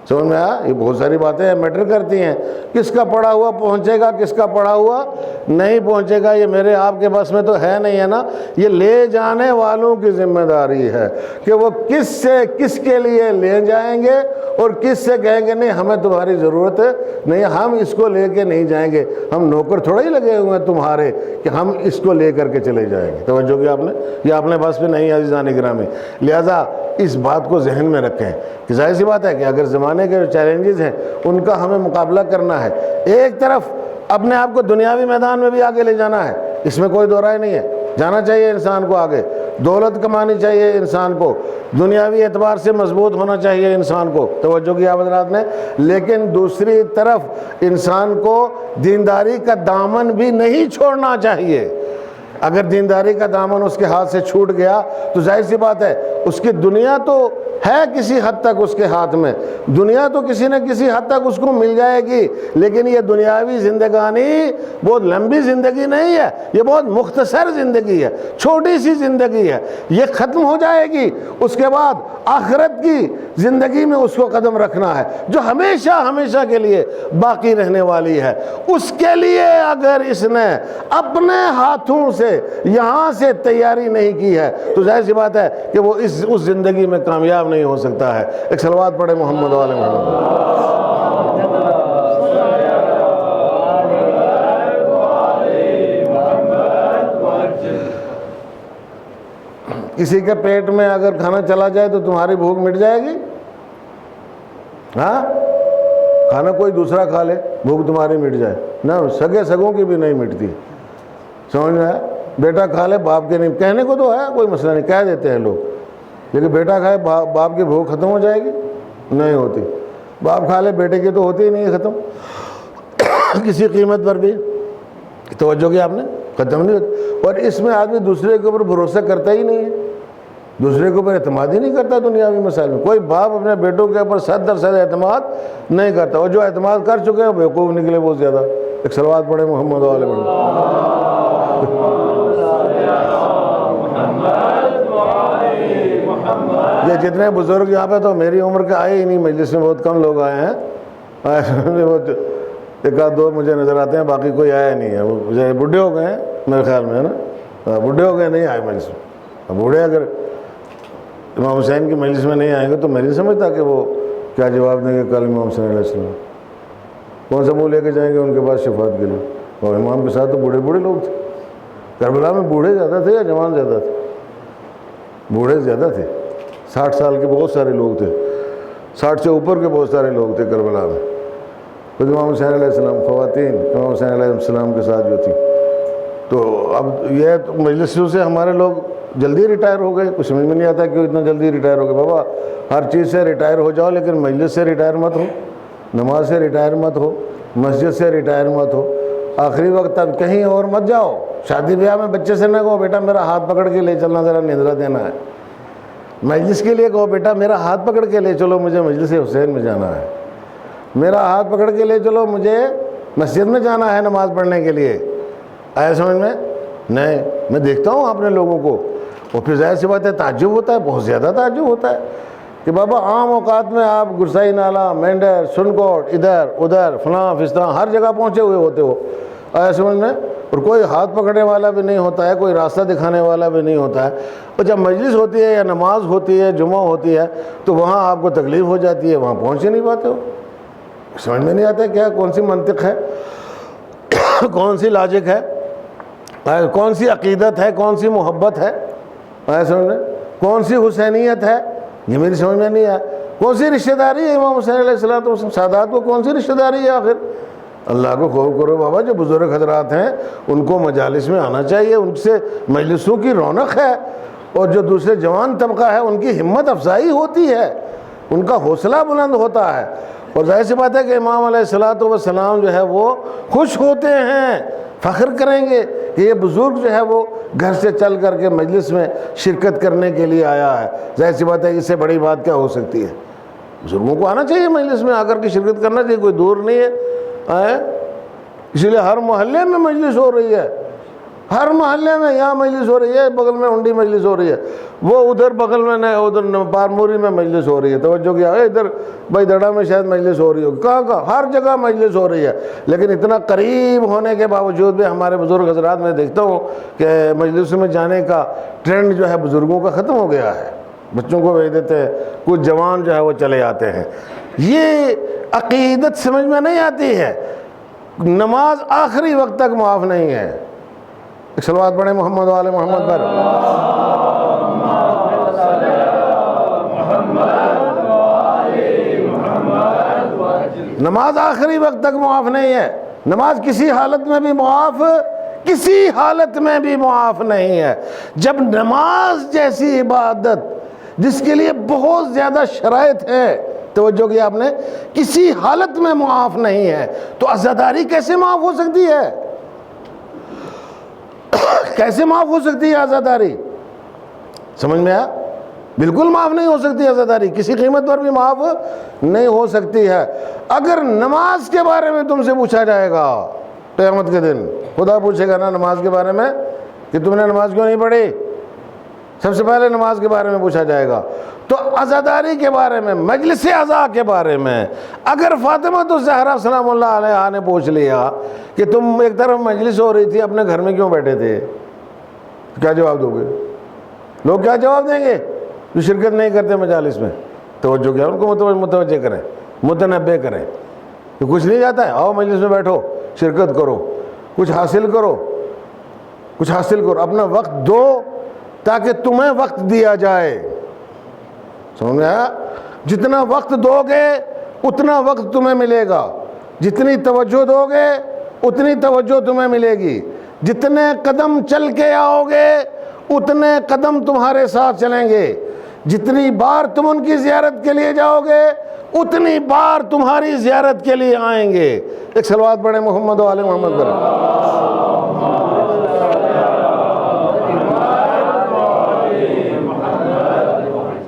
سمجھ میں آیا؟ یہ بہت ساری باتیں میٹر کرتی ہیں، کس کا پڑھا ہوا پہنچے گا، کس کا پڑھا ہوا نہیں پہنچے گا، یہ میرے آپ کے بس میں تو ہے نہیں ہے نا، یہ لے جانے والوں کی ذمہ داری ہے کہ وہ کس سے کس کے لیے لے جائیں گے اور کس سے کہیں گے نہیں ہمیں تمہاری ضرورت نہیں، ہم اس کو لے کے نہیں جائیں گے، ہم نوکر تھوڑا ہی لگے ہوئے ہیں تمہارے کہ ہم اس کو لے کر کے چلے جائیں گے۔ توجہ کیا آپ نے؟ یہ اپنے بس میں نہیں، عزیزان گرامی، لہذا اس بات کو ذہن میں رکھیں کہ ظاہر سی بات ہے کہ اگر زمانے کے جو چیلنجز ہیں ان کا ہمیں مقابلہ کرنا ہے، ایک طرف اپنے آپ کو دنیاوی میدان میں بھی آگے لے جانا ہے، اس میں کوئی دو رائے نہیں ہے، جانا چاہیے انسان کو آگے، دولت کمانی چاہیے انسان کو، دنیاوی اعتبار سے مضبوط ہونا چاہیے انسان کو، توجہ کی آپ حضرات نے، لیکن دوسری طرف انسان کو دینداری کا دامن بھی نہیں چھوڑنا چاہیے۔ اگر دینداری کا دامن اس کے ہاتھ سے چھوٹ گیا تو ظاہر سی بات ہے اس کی دنیا تو ہے کسی حد تک اس کے ہاتھ میں، دنیا تو کسی نہ کسی حد تک اس کو مل جائے گی، لیکن یہ دنیاوی زندگانی بہت لمبی زندگی نہیں ہے، یہ بہت مختصر زندگی ہے، چھوٹی سی زندگی ہے، یہ ختم ہو جائے گی، اس کے بعد آخرت کی زندگی میں اس کو قدم رکھنا ہے جو ہمیشہ ہمیشہ کے لیے باقی رہنے والی ہے۔ اس کے لیے اگر اس نے اپنے ہاتھوں سے یہاں سے تیاری نہیں کی ہے تو ظاہر سی بات ہے کہ وہ اس زندگی میں کامیاب نہیں ہو سکتا ہے۔ ایک صلوات پڑھے محمد و آل محمد۔ کسی کے پیٹ میں اگر کھانا چلا جائے تو تمہاری بھوک مٹ جائے گی؟ ہاں، کھانا کوئی دوسرا کھا لے بھوک تمہاری مٹ جائے نہ، سگے سگوں کی بھی نہیں مٹتی، سمجھ میں آیا؟ بیٹا کھا لے باپ کے نہیں، کہنے کو تو ہے کوئی مسئلہ نہیں، کہہ دیتے ہیں لوگ، لیکن بیٹا کھائے باپ کی بھوک ختم ہو جائے گی؟ نہیں ہوتی۔ باپ کھا لے بیٹے کی تو ہوتی ہی نہیں ہے ختم کسی قیمت پر بھی، توجہ کی آپ نے، ختم نہیں ہوتی۔ اور اس میں آدمی دوسرے کے اوپر بھروسہ کرتا ہی نہیں ہے، دوسرے کے اوپر اعتماد ہی نہیں کرتا دنیاوی مسائل میں۔ کوئی باپ اپنے بیٹوں کے اوپر 100% اعتماد نہیں کرتا، اور جو اعتماد کر چکے ہیں بیوقوف نکلے بہت زیادہ۔ ایک صلوات پڑھے محمد و آل محمد۔ یہ جتنے بزرگ یہاں پہ تو میری عمر کے آئے ہی نہیں، مجلس میں بہت کم لوگ آئے ہیں، ایک آدھ دو مجھے نظر آتے ہیں، باقی کوئی آیا نہیں ہے، وہ بوڑھے ہو گئے ہیں میرے خیال میں، ہے نا، بوڑھے ہو گئے نہیں آئے مجلس میں۔ بوڑھے اگر امام حسین کی مجلس میں نہیں آئیں گے تو میں نہیں سمجھتا کہ وہ کیا جواب دیں گے کل امام حسین علیہ السلام، کون سا منہ لے کے جائیں گے ان کے پاس شفاعت کے لیے؟ اور امام کے ساتھ تو بوڑھے بوڑھے لوگ تھے، کربلا میں بوڑھے زیادہ تھے یا جوان زیادہ تھے؟ بوڑھے زیادہ تھے، 60 سال کے بہت سارے لوگ تھے، 60 سے اوپر کے بہت سارے لوگ تھے کربلا میں. خود امام حسین علیہ السلام، خواتین امام حسین علیہ السلام کے ساتھ جو تھی. تو اب یہ تو مجلسوں سے ہمارے لوگ جلدی ریٹائر ہو گئے. کچھ سمجھ میں نہیں آتا کہ اتنا جلدی ریٹائر ہو گئے. بابا ہر چیز سے ریٹائر ہو جاؤ، لیکن مجلس سے ریٹائر مت ہو، نماز سے ریٹائر مت ہو، مسجد سے ریٹائر مت ہو. آخری وقت تک کہیں اور مت جاؤ. شادی بیاہ میں بچے سے نہ کہو بیٹا میرا ہاتھ پکڑ کے لے چلنا، ذرا نظرہ دینا ہے. مجلس کے لیے کہو بیٹا میرا ہاتھ پکڑ کے لے چلو، مجھے مجلس حسین میں جانا ہے. میرا ہاتھ پکڑ کے لے چلو، مجھے مسجد میں جانا ہے نماز پڑھنے کے لیے. آیا سمجھ میں؟ نہیں. میں دیکھتا ہوں اپنے لوگوں کو، اور پھر ظاہر سی بات ہے تعجب ہوتا ہے، بہت زیادہ تعجب ہوتا ہے کہ بابا عام اوقات میں آپ گرسائی نالہ، مینڈر، سنکوٹ، ادھر ادھر فلاں فستاں ہر جگہ پہنچے ہوئے ہوتے ہو. آیا سمجھ میں؟ اور کوئی ہاتھ پکڑنے والا بھی نہیں ہوتا ہے، کوئی راستہ دکھانے والا بھی نہیں ہوتا ہے. اور جب مجلس ہوتی ہے یا نماز ہوتی ہے، جمعہ ہوتی ہے، تو وہاں آپ کو تکلیف ہو جاتی ہے، وہاں پہنچ ہی نہیں پاتے ہو. سمجھ میں نہیں آتا ہے کیا کون سی منطق ہے، کون سی لاجک ہے، کون سی عقیدت ہے، کون سی محبت ہے. آیا سمجھ میں؟ کون سی حسینیت ہے، یہ میری سمجھ میں نہیں ہے. کون سی رشتہ داری ہے امام حسین علیہ السلام و سادات کو، کون سی رشتہ داری ہے آخر؟ اللہ کو خوف کرو بابا. جو بزرگ حضرات ہیں ان کو مجالس میں آنا چاہیے، ان سے مجلسوں کی رونق ہے. اور جو دوسرے جوان طبقہ ہے ان کی ہمت افزائی ہوتی ہے، ان کا حوصلہ بلند ہوتا ہے. اور ظاہر سی بات ہے کہ امام علیہ الصلوۃ والسلام جو ہے وہ خوش ہوتے ہیں، فخر کریں گے کہ یہ بزرگ جو ہے وہ گھر سے چل کر کے مجلس میں شرکت کرنے کے لیے آیا ہے. ظاہر سی بات ہے اس سے بڑی بات کیا ہو سکتی ہے؟ بزرگوں کو آنا چاہیے مجلس میں، آ کر کے شرکت کرنا چاہیے، کوئی دور نہیں ہے. اسی لیے ہر محلے میں مجلس ہو رہی ہے، ہر محلے میں. یہاں مجلس ہو رہی ہے، بغل میں ہنڈی مجلس ہو رہی ہے، وہ ادھر بغل میں نہیں، ادھر پارموری میں مجلس ہو رہی ہے. توجہ کیا ہے؟ ادھر بھائی دڑا میں شاید مجلس ہو رہی ہوگی، کہاں کہاں ہر جگہ مجلس ہو رہی ہے. لیکن اتنا قریب ہونے کے باوجود بھی ہمارے بزرگ حضرات میں دیکھتا ہوں کہ مجلس میں جانے کا ٹرینڈ جو ہے بزرگوں کا ختم ہو گیا ہے. بچوں کو بھیج دیتے ہیں، کچھ جوان جو ہے وہ چلے آتے ہیں. یہ عقیدت سمجھ میں نہیں آتی ہے. نماز آخری وقت تک معاف نہیں ہے. ایک صلوات پڑھیں محمد و آل محمد پر. نماز آخری وقت تک معاف نہیں ہے. نماز کسی حالت میں بھی معاف، کسی حالت میں بھی معاف نہیں ہے. جب نماز جیسی عبادت جس کے لیے بہت زیادہ شرائط ہیں، توجہ کی آپ نے، کسی حالت میں معاف نہیں ہے، تو عزاداری کیسے معاف ہو سکتی ہے؟ کیسے معاف ہو سکتی ہے عزاداری؟ سمجھ میں آیا؟ بالکل معاف نہیں ہو سکتی عزاداری، کسی قیمت پر بھی معاف نہیں ہو سکتی ہے. اگر نماز کے بارے میں تم سے پوچھا جائے گا قیامت کے دن، خدا پوچھے گا نا نماز کے بارے میں کہ تم نے نماز کیوں نہیں پڑھی، سب سے پہلے نماز کے بارے میں پوچھا جائے گا. تو عزاداری کے بارے میں، مجلس عزا کے بارے میں اگر فاطمہ الزہرا سلام اللہ علیہا نے پوچھ لیا کہ تم ایک طرف مجلس ہو رہی تھی، اپنے گھر میں کیوں بیٹھے تھے، کیا جواب دو گے؟ لوگ کیا جواب دیں گے جو شرکت نہیں کرتے مجالس میں؟ توجہ کیا، ان کو متوجہ کریں، متنبہ کریں کہ کچھ نہیں جاتا ہے، آؤ مجلس میں بیٹھو، شرکت کرو، کچھ حاصل کرو، کچھ حاصل کرو، اپنا وقت دو تاکہ تمہیں وقت دیا جائے. سمجھ میں آیا؟ جتنا وقت دو گے اتنا وقت تمہیں ملے گا، جتنی توجہ دو گے اتنی توجہ تمہیں ملے گی، جتنے قدم چل کے آؤ گے اتنے قدم تمہارے ساتھ چلیں گے، جتنی بار تم ان کی زیارت کے لیے جاؤ گے اتنی بار تمہاری زیارت کے لیے آئیں گے. ایک صلوات پڑھیں محمد و آل محمد پر.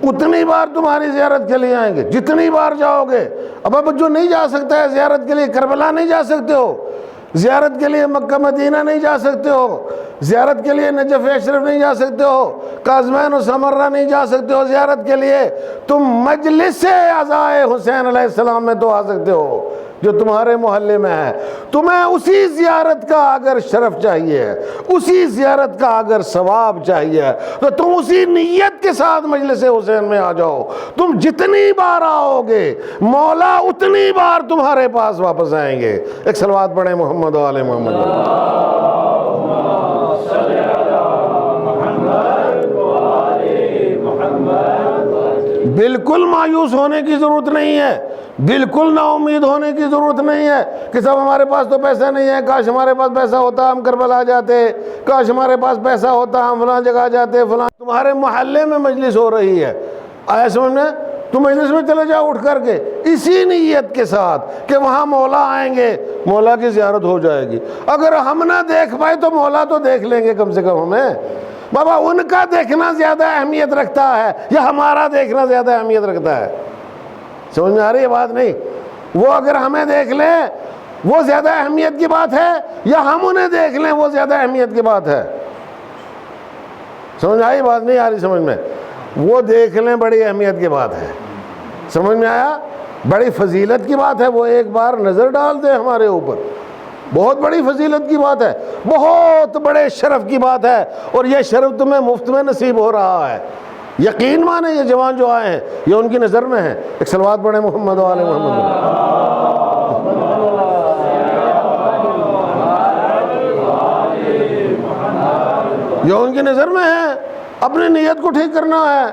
اتنی بار تمہاری زیارت کے لیے آئیں گے جتنی بار جاؤ گے. اب جو نہیں جا سکتا ہے زیارت کے لیے، کربلا نہیں جا سکتے ہو، زیارت کے لیے مکہ مدینہ نہیں جا سکتے ہو، زیارت کے لیے نجف اشرف نہیں جا سکتے ہو، کاظمین و سمرہ نہیں جا سکتے ہو زیارت کے لیے، تم مجلس عزائے حسین علیہ السلام میں تو آ سکتے ہو جو تمہارے محلے میں ہے. تمہیں اسی زیارت کا اگر شرف چاہیے، اسی زیارت کا اگر ثواب چاہیے، تو تم اسی نیت کے ساتھ مجلس حسین میں آ جاؤ. تم جتنی بار آؤ گے مولا اتنی بار تمہارے پاس واپس آئیں گے. ایک صلوات پڑھیں محمد و آل محمد. بالکل مایوس ہونے کی ضرورت نہیں ہے، بالکل نا امید ہونے کی ضرورت نہیں ہے کہ صاحب ہمارے پاس تو پیسہ نہیں ہے، کاش ہمارے پاس پیسہ ہوتا ہم کربلا جاتے، کاش ہمارے پاس پیسہ ہوتا ہم فلاں جگہ جاتے، فلاں تمہارے محلے میں مجلس ہو رہی ہے، آیا سمجھ میں؟ تو مجلس میں چلے جاؤ اٹھ کر کے اسی نیت کے ساتھ کہ وہاں مولا آئیں گے، مولا کی زیارت ہو جائے گی۔ اگر ہم نہ دیکھ پائے تو مولا تو دیکھ لیں گے کم سے کم ہمیں۔ بابا ان کا دیکھنا زیادہ اہمیت رکھتا ہے یا ہمارا دیکھنا زیادہ اہمیت رکھتا ہے؟ سمجھ میں آ رہی ہے بات نہیں؟ وہ اگر ہمیں دیکھ لیں وہ زیادہ اہمیت کی بات ہے یا ہم انہیں دیکھ لیں وہ زیادہ اہمیت کی بات ہے؟ سمجھ آئی بات نہیں آ رہی سمجھ میں؟ وہ دیکھ لیں بڑی اہمیت کی بات ہے، سمجھ میں آیا؟ بڑی فضیلت کی بات ہے، وہ ایک بار نظر ڈال دیں ہمارے اوپر، بہت بڑی فضیلت کی بات ہے، بہت بڑے شرف کی بات ہے، اور یہ شرف تمہیں مفت میں نصیب ہو رہا ہے۔ یقین مانے یہ جوان جو آئے ہیں یہ ان کی نظر میں ہے۔ ایک صلوات پڑھیں محمد و آل محمد۔ یہ ان کی نظر میں ہے۔ اپنی نیت کو ٹھیک کرنا ہے،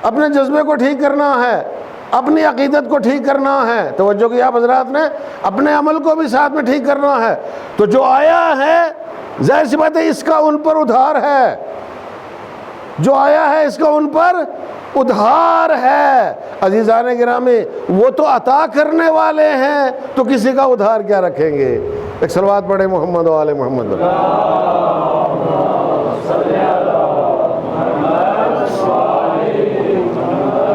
اپنے جذبے کو ٹھیک کرنا ہے، اپنی عقیدت کو ٹھیک کرنا ہے، توجہ کی آپ حضرات نے اپنے عمل کو بھی ساتھ میں ٹھیک کرنا ہے۔ تو جو آیا ہے ظاہر سی بات ہے اس کا ان پر ادھار ہے، جو آیا ہے اس کا ان پر ادھار ہے۔ عزیزان گرامی وہ تو عطا کرنے والے ہیں تو کسی کا ادھار کیا رکھیں گے؟ ایک صلوات پڑھے محمد و آل محمد۔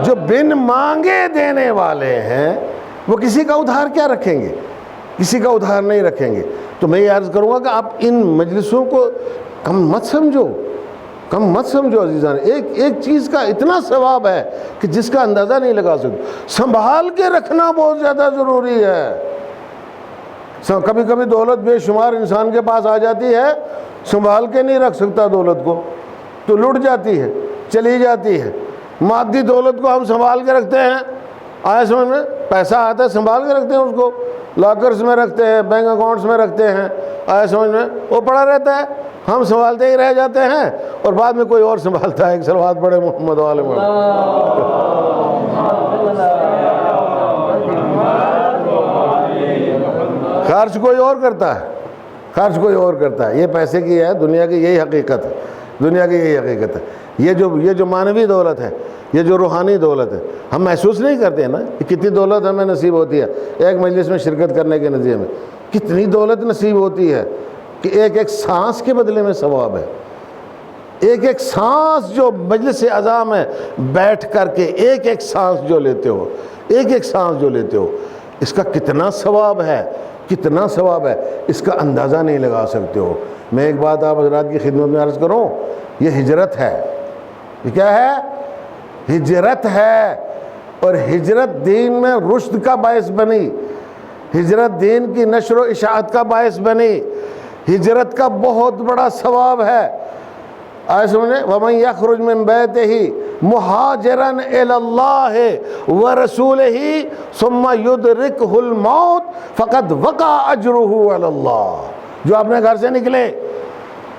جو بن مانگے دینے والے ہیں وہ کسی کا ادھار کیا رکھیں گے؟ کسی کا ادھار نہیں رکھیں گے۔ تو میں یہ عرض کروں گا کہ آپ ان مجلسوں کو کم مت سمجھو، کم مت سمجھو عزیزان۔ ایک چیز کا اتنا ثواب ہے کہ جس کا اندازہ نہیں لگا سکتے۔ سنبھال کے رکھنا بہت زیادہ ضروری ہے۔ کبھی کبھی دولت بے شمار انسان کے پاس آ جاتی ہے، سنبھال کے نہیں رکھ سکتا دولت کو، تو لٹ جاتی ہے، چلی جاتی ہے۔ مادی دولت کو ہم سنبھال کے رکھتے ہیں، آئے سمجھ میں؟ پیسہ آتا ہے سنبھال کے رکھتے ہیں، اس کو لاکرز میں رکھتے ہیں، بینک اکاؤنٹس میں رکھتے ہیں، آئے سمجھ میں؟ وہ پڑا رہتا ہے، ہم سنبھالتے ہی رہ جاتے ہیں اور بعد میں کوئی اور سنبھالتا ہے۔ ایک صلوات پڑھے محمد و آل محمد۔ خرچ کوئی اور کرتا ہے، خرچ کوئی اور کرتا ہے۔ یہ پیسے کی ہے، دنیا کی یہی حقیقت ہے، دنیا کی یہی حقیقت ہے۔ یہ جو مانوی دولت ہے، یہ جو روحانی دولت ہے، ہم محسوس نہیں کرتے ہیں نا کہ کتنی دولت ہمیں نصیب ہوتی ہے۔ ایک مجلس میں شرکت کرنے کے نتیجے میں کتنی دولت نصیب ہوتی ہے کہ ایک ایک سانس کے بدلے میں ثواب ہے۔ ایک ایک سانس جو مجلس اعضاء میں بیٹھ کر کے ایک ایک سانس جو لیتے ہو، ایک ایک سانس جو لیتے ہو، اس کا کتنا ثواب ہے، کتنا ثواب ہے، اس کا اندازہ نہیں لگا سکتے ہو۔ میں ایک بات آپ حضرات کی خدمت میں عرض کروں، یہ ہجرت ہے۔ یہ کیا ہے؟ ہجرت ہے، اور ہجرت دین میں رشد کا باعث بنی، ہجرت دین کی نشر و اشاعت کا باعث بنی، ہجرت کا بہت بڑا ثواب ہے۔ آئے سمجھے؟ وَمَنْ يَخْرُجْ مِنْ بَيْتِهِ مُهَاجِرًا إِلَى اللَّهِ وَرَسُولِهِ ثُمَّ يُدْرِكْهُ الْمَوْتِ فَقَدْ وَقَعَ أَجْرُهُ عَلَى اللَّهِ۔ جو اپنے گھر سے نکلے،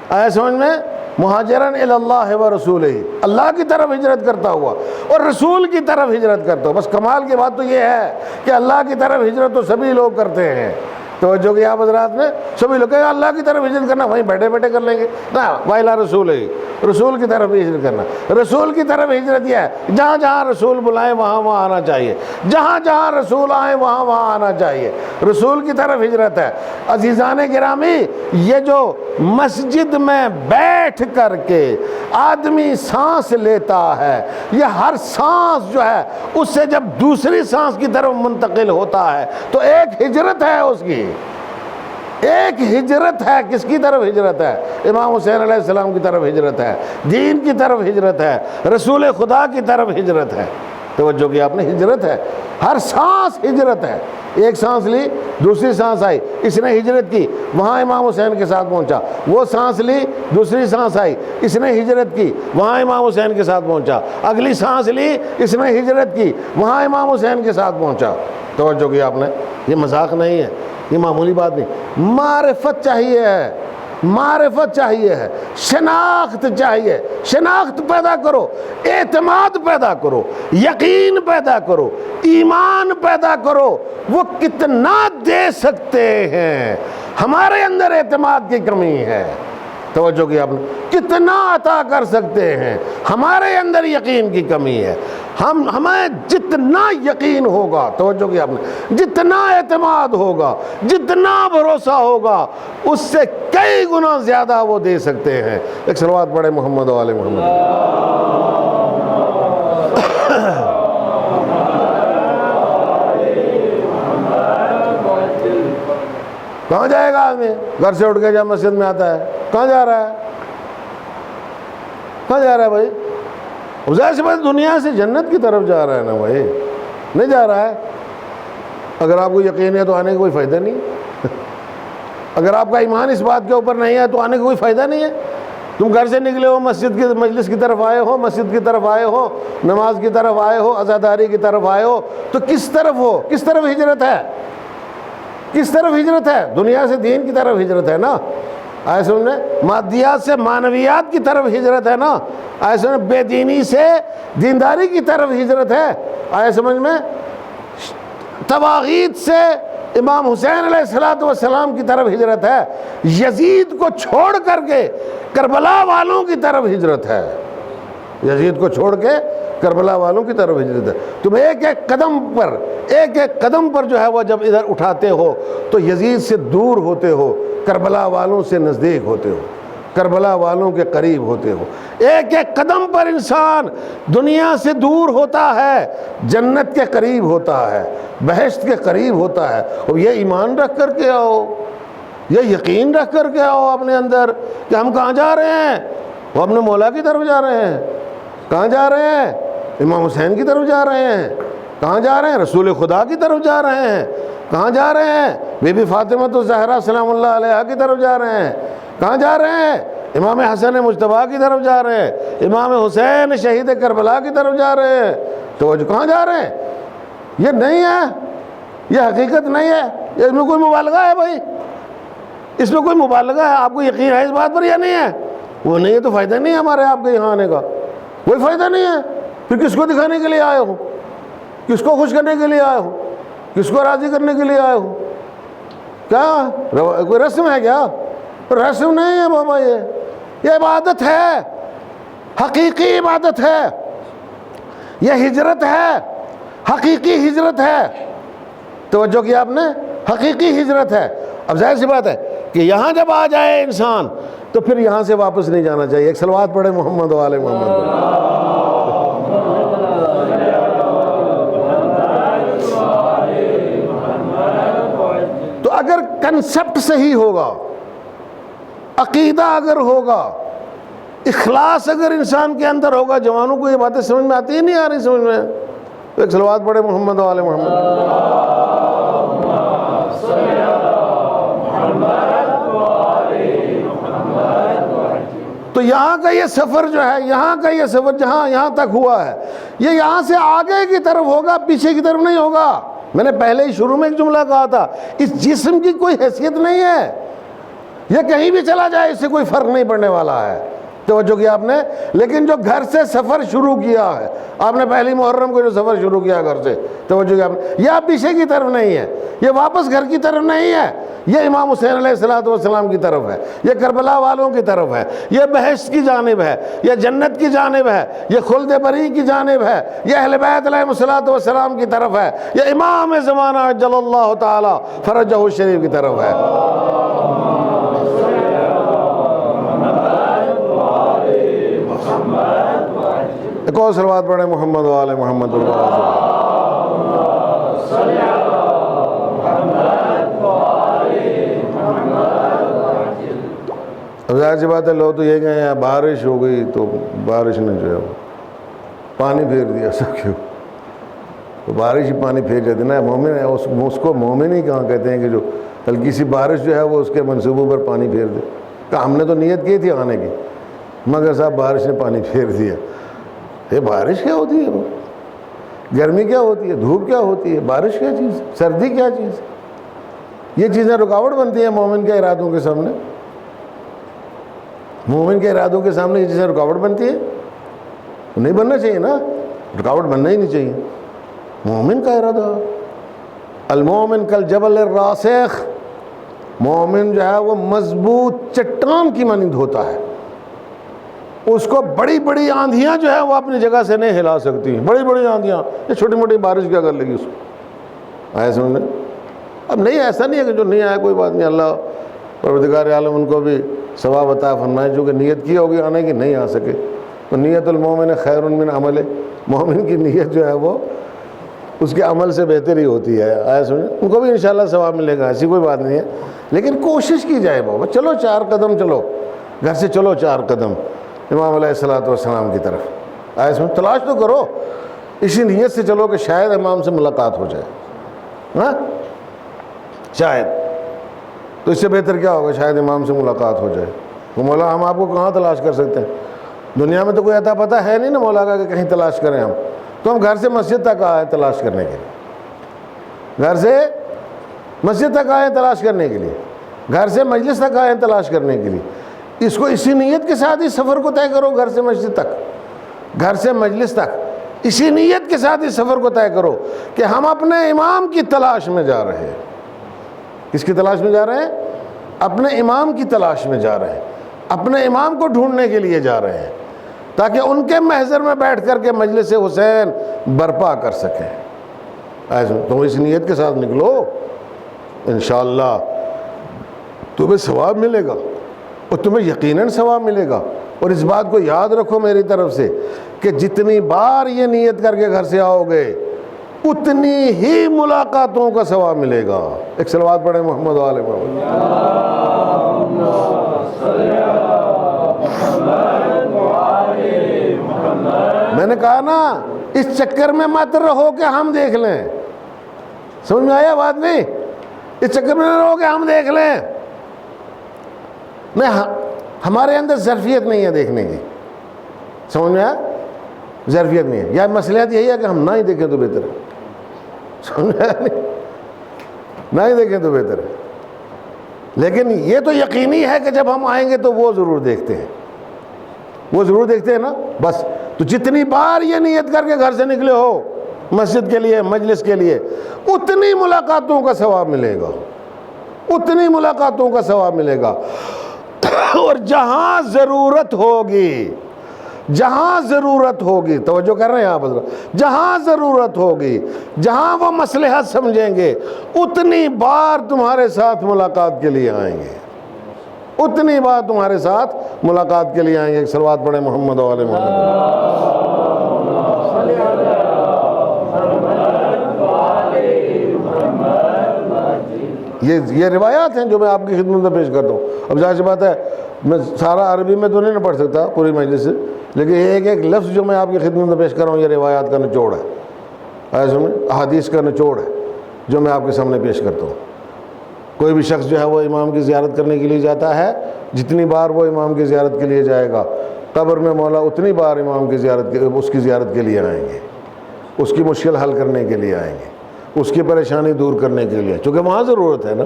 آئے سمجھ میں؟ مہاجرن الی اللہ و رسولہ، اللہ کی طرف ہجرت کرتا ہوا اور رسول کی طرف ہجرت کرتا ہوا۔ بس کمال کی بات تو یہ ہے کہ اللہ کی طرف ہجرت تو سبھی لوگ کرتے ہیں، توجہ کی آپ حضرات نے، سبھی لوگ کہیں اللہ کی طرف ہجرت کرنا وہیں بیٹھے بیٹھے کر لیں گے نا، وَإِلَىٰ رَسُولِهِ، رسول کی طرف ہجرت کرنا۔ رسول کی طرف ہجرت یہ ہے جہاں جہاں رسول بلائیں وہاں وہاں آنا چاہیے، جہاں جہاں رسول آئیں وہاں وہاں آنا چاہیے، رسول کی طرف ہجرت ہے۔ عزیزان گرامی یہ جو مسجد میں بیٹھ کر کے آدمی سانس لیتا ہے، یہ ہر سانس جو ہے اس سے جب دوسری سانس کی طرف منتقل ہوتا ہے تو ایک ہجرت ہے، اس کی ایک ہجرت ہے۔ کس کی طرف ہجرت ہے؟ امام حسین علیہ السلام کی طرف ہجرت ہے، دین کی طرف ہجرت ہے، رسول خدا کی طرف ہجرت ہے۔ توجہ کی آپ نے، ہجرت ہے، ہر سانس ہجرت ہے۔ ایک سانس لی، دوسری سانس آئی، اس نے ہجرت کی، وہاں امام حسین کے ساتھ پہنچا۔ وہ سانس لی، دوسری سانس آئی، اس نے ہجرت کی، وہاں امام حسین کے ساتھ پہنچا۔ اگلی سانس لی، اس نے ہجرت کی، وہاں امام حسین کے ساتھ پہنچا۔ توجہ کی آپ نے، یہ مذاق نہیں ہے، یہ معمولی بات نہیں، معرفت چاہیے ہے، معرفت چاہیے ہے، شناخت چاہیے، شناخت پیدا کرو، اعتماد پیدا کرو، یقین پیدا کرو، ایمان پیدا کرو۔ وہ کتنا دے سکتے ہیں، ہمارے اندر اعتماد کی کمی ہے، توجہ کی آپ نے، کتنا عطا کر سکتے ہیں، ہمارے اندر یقین کی کمی ہے۔ ہمیں جتنا یقین ہوگا، توجہ کی آپ نے، جتنا اعتماد ہوگا، جتنا بھروسہ ہوگا، اس سے کئی گنا زیادہ وہ دے سکتے ہیں۔ ایک صلوات پڑھے محمد و آل محمد۔ کہاں جائے گا آدمی؟ گھر سے اٹھ کے جب مسجد میں آتا ہے، کہاں جا رہا ہے؟ کہاں جا رہا ہے بھائی؟ ظاہر سی بات دنیا سے جنت کی طرف جا رہا ہے نا بھائی، نہیں جا رہا ہے؟ اگر آپ کو یقین ہے تو آنے کا کوئی فائدہ نہیں، اگر آپ کا ایمان اس بات کے اوپر نہیں ہے تو آنے کا کوئی فائدہ نہیں ہے۔ تم گھر سے نکلے ہو، مسجد کی مجلس کی طرف آئے ہو، مسجد کی طرف آئے ہو، نماز کی طرف آئے ہو، عزاداری کی طرف آئے ہو، تو کس طرف ہو؟ کس طرف ہجرت ہے؟ کس طرف ہجرت ہے؟ دنیا سے دین کی طرف ہجرت ہے نا، آئے سمجھ میں؟ مادیات سے معنویات کی طرف ہجرت ہے نا، آئے سمجھ میں؟ بے دینی سے دینداری کی طرف ہجرت ہے، آئے سمجھ میں؟ طواغیت سے امام حسین علیہ السلام کی طرف ہجرت ہے، یزید کو چھوڑ کر کے کربلا والوں کی طرف ہجرت ہے، یزید کو چھوڑ کے کربلا والوں کی طرف ہجرت ہے۔ تم ایک ایک قدم پر جو ہے وہ جب ادھر اٹھاتے ہو تو یزید سے دور ہوتے ہو، کربلا والوں سے نزدیک ہوتے ہو، کربلا والوں کے قریب ہوتے ہو۔ ایک ایک قدم پر انسان دنیا سے دور ہوتا ہے، جنت کے قریب ہوتا ہے، بہشت کے قریب ہوتا ہے۔ اور یہ ایمان رکھ کر کے آؤ، یہ یقین رکھ کر کے آؤ اپنے اندر کہ ہم کہاں جا رہے ہیں؟ وہ اپنے مولا کی طرف جا رہے ہیں۔ کہاں جا رہے ہیں؟ امام حسین کی طرف جا رہے ہیں۔ کہاں جا رہے ہیں؟ رسول خدا کی طرف جا رہے ہیں۔ کہاں جا رہے ہیں؟ بی بی فاطمہ الزہرا سلام اللہ علیہا کی طرف جا رہے ہیں۔ کہاں جا رہے ہیں؟ امام حسن مجتبیٰ کی طرف جا رہے ہیں، امام حسین شہید کربلا کی طرف جا رہے ہیں۔ تو کہاں جا رہے ہیں؟ یہ نہیں ہے، یہ حقیقت نہیں ہے، اس میں کوئی مبالغہ ہے بھائی، اس میں کوئی مبالغہ ہے؟ آپ کو یقین ہے اس بات پر یا نہیں ہے؟ وہ نہیں ہے تو فائدہ نہیں ہے ہمارے آپ کے یہاں آنے کا، کوئی فائدہ نہیں ہے۔ پھر کس کو دکھانے کے لیے آئے ہو؟ کس کو خوش کرنے کے لیے آئے ہو؟ کس کو راضی کرنے کے لیے آئے ہو؟ کیا کوئی رسم ہے کیا؟ رسم نہیں ہے بابا، یہ عبادت ہے، حقیقی عبادت ہے، یہ ہجرت ہے، حقیقی ہجرت ہے۔ توجہ کی آپ نے، حقیقی ہجرت ہے۔ اب ظاہر سی بات ہے کہ یہاں جب آ جائے انسان تو پھر یہاں سے واپس نہیں جانا چاہیے۔ ایک صلوات پڑھے محمد و آل محمد۔ تو اگر کنسپٹ صحیح ہوگا، عقیدہ اگر ہوگا، اخلاص اگر انسان کے اندر ہوگا، جوانوں کو یہ باتیں سمجھ میں آتی ہی نہیں آ رہی سمجھ میں۔ ایک صلوات پڑھے محمد و آل محمد۔ تو یہاں کا یہ سفر جو ہے، یہاں کا یہ سفر جہاں یہاں تک ہوا ہے، یہ یہاں سے آگے کی طرف ہوگا، پیچھے کی طرف نہیں ہوگا۔ میں نے پہلے ہی شروع میں ایک جملہ کہا تھا، اس جسم کی کوئی حیثیت نہیں ہے، یہ کہیں بھی چلا جائے اس سے کوئی فرق نہیں پڑنے والا ہے۔ توجہ کیا آپ نے؟ لیکن جو گھر سے سفر شروع کیا ہے، آپ نے پہلی محرم کو جو سفر شروع کیا گھر سے، توجہ کیا آپ نے؟ یہ آپ پیچھے کی طرف نہیں ہے، یہ واپس گھر کی طرف نہیں ہے، یہ امام حسین علیہ السلام کی طرف ہے، یہ کربلا والوں کی طرف ہے، یہ بہشت کی جانب ہے، یہ جنت کی جانب ہے، یہ خلد بری کی جانب ہے، یہ اہل بیت علیہ السلام کی طرف ہے، یہ امام زمانہ عجل اللہ تعالی فرجہ الشریف کی طرف ہے۔ ایک اور صلوات پڑھیں محمد و آل محمد۔ اب ظاہر سی بات ہے، لوگ تو یہ کہیں ہیں بارش ہو گئی تو بارش نے جو ہے پانی پھیر دیا سب کے، تو بارش ہی پانی پھیر جاتی نا، مومن ہے اس کو مومن ہی کہاں کہتے ہیں کہ جو ہلکی سی بارش جو ہے وہ اس کے منصوبوں پر پانی پھیر دے۔ کہ ہم نے تو نیت کی تھی آنے کی، مگر صاحب بارش نے پانی پھیر دیا۔ یہ بارش کیا ہوتی ہے؟ گرمی کیا ہوتی ہے؟ دھوپ کیا ہوتی ہے؟ بارش کیا چیز؟ سردی کیا چیز؟ یہ چیزیں رکاوٹ بنتی ہیں مومن کے ارادوں کے سامنے۔ مومن کے ارادوں کے سامنے یہ چیزیں رکاوٹ بنتی ہے؟ نہیں بننا چاہیے نا، رکاوٹ بننا ہی نہیں چاہیے. مومن کا ارادہ، المومن کالجبل الراسخ، مومن جو ہے وہ مضبوط چٹان کی مانند ہوتا ہے. اس کو بڑی بڑی آندھیاں جو ہے وہ اپنی جگہ سے نہیں ہلا سکتی. بڑی بڑی آندھیاں، یہ چھوٹی موٹی بارش کیا کر لے گی اس کو؟ آئے سمجھ میں؟ اب نہیں، ایسا نہیں ہے کہ جو نہیں آیا کوئی بات نہیں، اللہ پروردگار عالم ان کو بھی ثواب عطا فرمائے. جو کہ نیت کی ہوگی آنے کی، نہیں آ سکے تو نیت المومن خیر من عمل، مومن کی نیت جو ہے وہ اس کے عمل سے بہتر ہی ہوتی ہے. آئے سمجھ، ان کو بھی انشاءاللہ ثواب ملے گا، ایسی کوئی بات نہیں ہے. لیکن کوشش کی جائے بابا، چلو 4 قدم چلو، گھر سے چلو 4 قدم امام علیہ الصلوۃ والسلام کی طرف. آئے سمجھ، تلاش تو کرو، اسی نیت سے چلو کہ شاید امام سے ملاقات ہو جائے. ہاں شاید، تو اس سے بہتر کیا ہوگا؟ شاید امام سے ملاقات ہو جائے. تو مولا ہم آپ کو کہاں تلاش کر سکتے ہیں؟ دنیا میں تو کوئی عطا پتہ ہے نہیں نا مولا کا کہ کہیں تلاش کریں ہم. تو ہم گھر سے مسجد تک آئے تلاش کرنے کے لیے، گھر سے مسجد تک آئے تلاش کرنے کے لیے، گھر سے مجلس تک آئے تلاش کرنے کے لیے. اس کو اسی نیت کے ساتھ ہی سفر کو طے کرو، گھر سے مسجد تک، گھر سے مجلس تک اسی نیت کے ساتھ ہی سفر کو طے کرو کہ ہم اپنے امام کی تلاش میں جا رہے ہیں. کس کی تلاش میں جا رہے ہیں؟ اپنے امام کی تلاش میں جا رہے ہیں، اپنے امام کو ڈھونڈنے کے لیے جا رہے ہیں، تاکہ ان کے محضر میں بیٹھ کر کے مجلس حسین برپا کر سکیں. تم اس نیت کے ساتھ نکلو، انشاءاللہ تمہیں ثواب ملے گا، اور تمہیں یقیناً ثواب ملے گا. اور اس بات کو یاد رکھو میری طرف سے کہ جتنی بار یہ نیت کر کے گھر سے آؤ گے اتنی ہی ملاقاتوں کا ثواب ملے گا. ایک صلوات پڑھیں محمد و آل محمد. میں نے کہا نا اس چکر میں مت رہو کہ ہم دیکھ لیں. سمجھ میں آیا بات؟ نہیں، اس چکر میں نہ رہو کہ ہم دیکھ لیں. نہیں، ہمارے اندر ظرفیت نہیں ہے دیکھنے کی. سمجھ میں آیا؟ ظرفیت نہیں ہے، یا مصلحت یہی ہے کہ ہم نہ ہی دیکھیں تو بہتر ہے. سمجھ میں آیا؟ نہ ہی دیکھیں تو بہتر ہے. لیکن یہ تو یقینی ہے کہ جب ہم آئیں گے تو وہ ضرور دیکھتے ہیں، وہ ضرور دیکھتے ہیں نا. بس تو جتنی بار یہ نیت کر کے گھر سے نکلے ہو مسجد کے لیے، مجلس کے لیے، اتنی ملاقاتوں کا ثواب ملے گا، اتنی ملاقاتوں کا ثواب ملے گا. اور جہاں ضرورت ہوگی، جہاں ضرورت ہوگی، توجہ کر رہے ہیں آپ حضرات، جہاں ضرورت ہوگی، جہاں وہ مصلحت سمجھیں گے اتنی بار تمہارے ساتھ ملاقات کے لیے آئیں گے، اتنی بار تمہارے ساتھ ملاقات کے لیے آئیں گے. ایک صلوات پڑھیں محمد و آل محمد. یہ روایات ہیں جو میں آپ کی خدمت میں پیش کرتا ہوں. اب ظاہر سی بات ہے میں سارا عربی میں تو نہیں پڑھ سکتا پوری مجلس سے، لیکن ایک ایک لفظ جو میں آپ کی خدمت میں پیش کر رہا ہوں یہ روایات کا نچوڑ ہے، ایسے میں احادیث کا نچوڑ ہے جو میں آپ کے سامنے پیش کرتا ہوں. کوئی بھی شخص جو ہے وہ امام کی زیارت کرنے کے لیے جاتا ہے، جتنی بار وہ امام کی زیارت کے لیے جائے گا قبر میں مولا اتنی بار امام کی زیارت اس کی زیارت کے لیے آئیں گے، اس کی مشکل حل کرنے کے لیے آئیں گے، اس کی پریشانی دور کرنے کے لیے. چونکہ وہاں ضرورت ہے نا،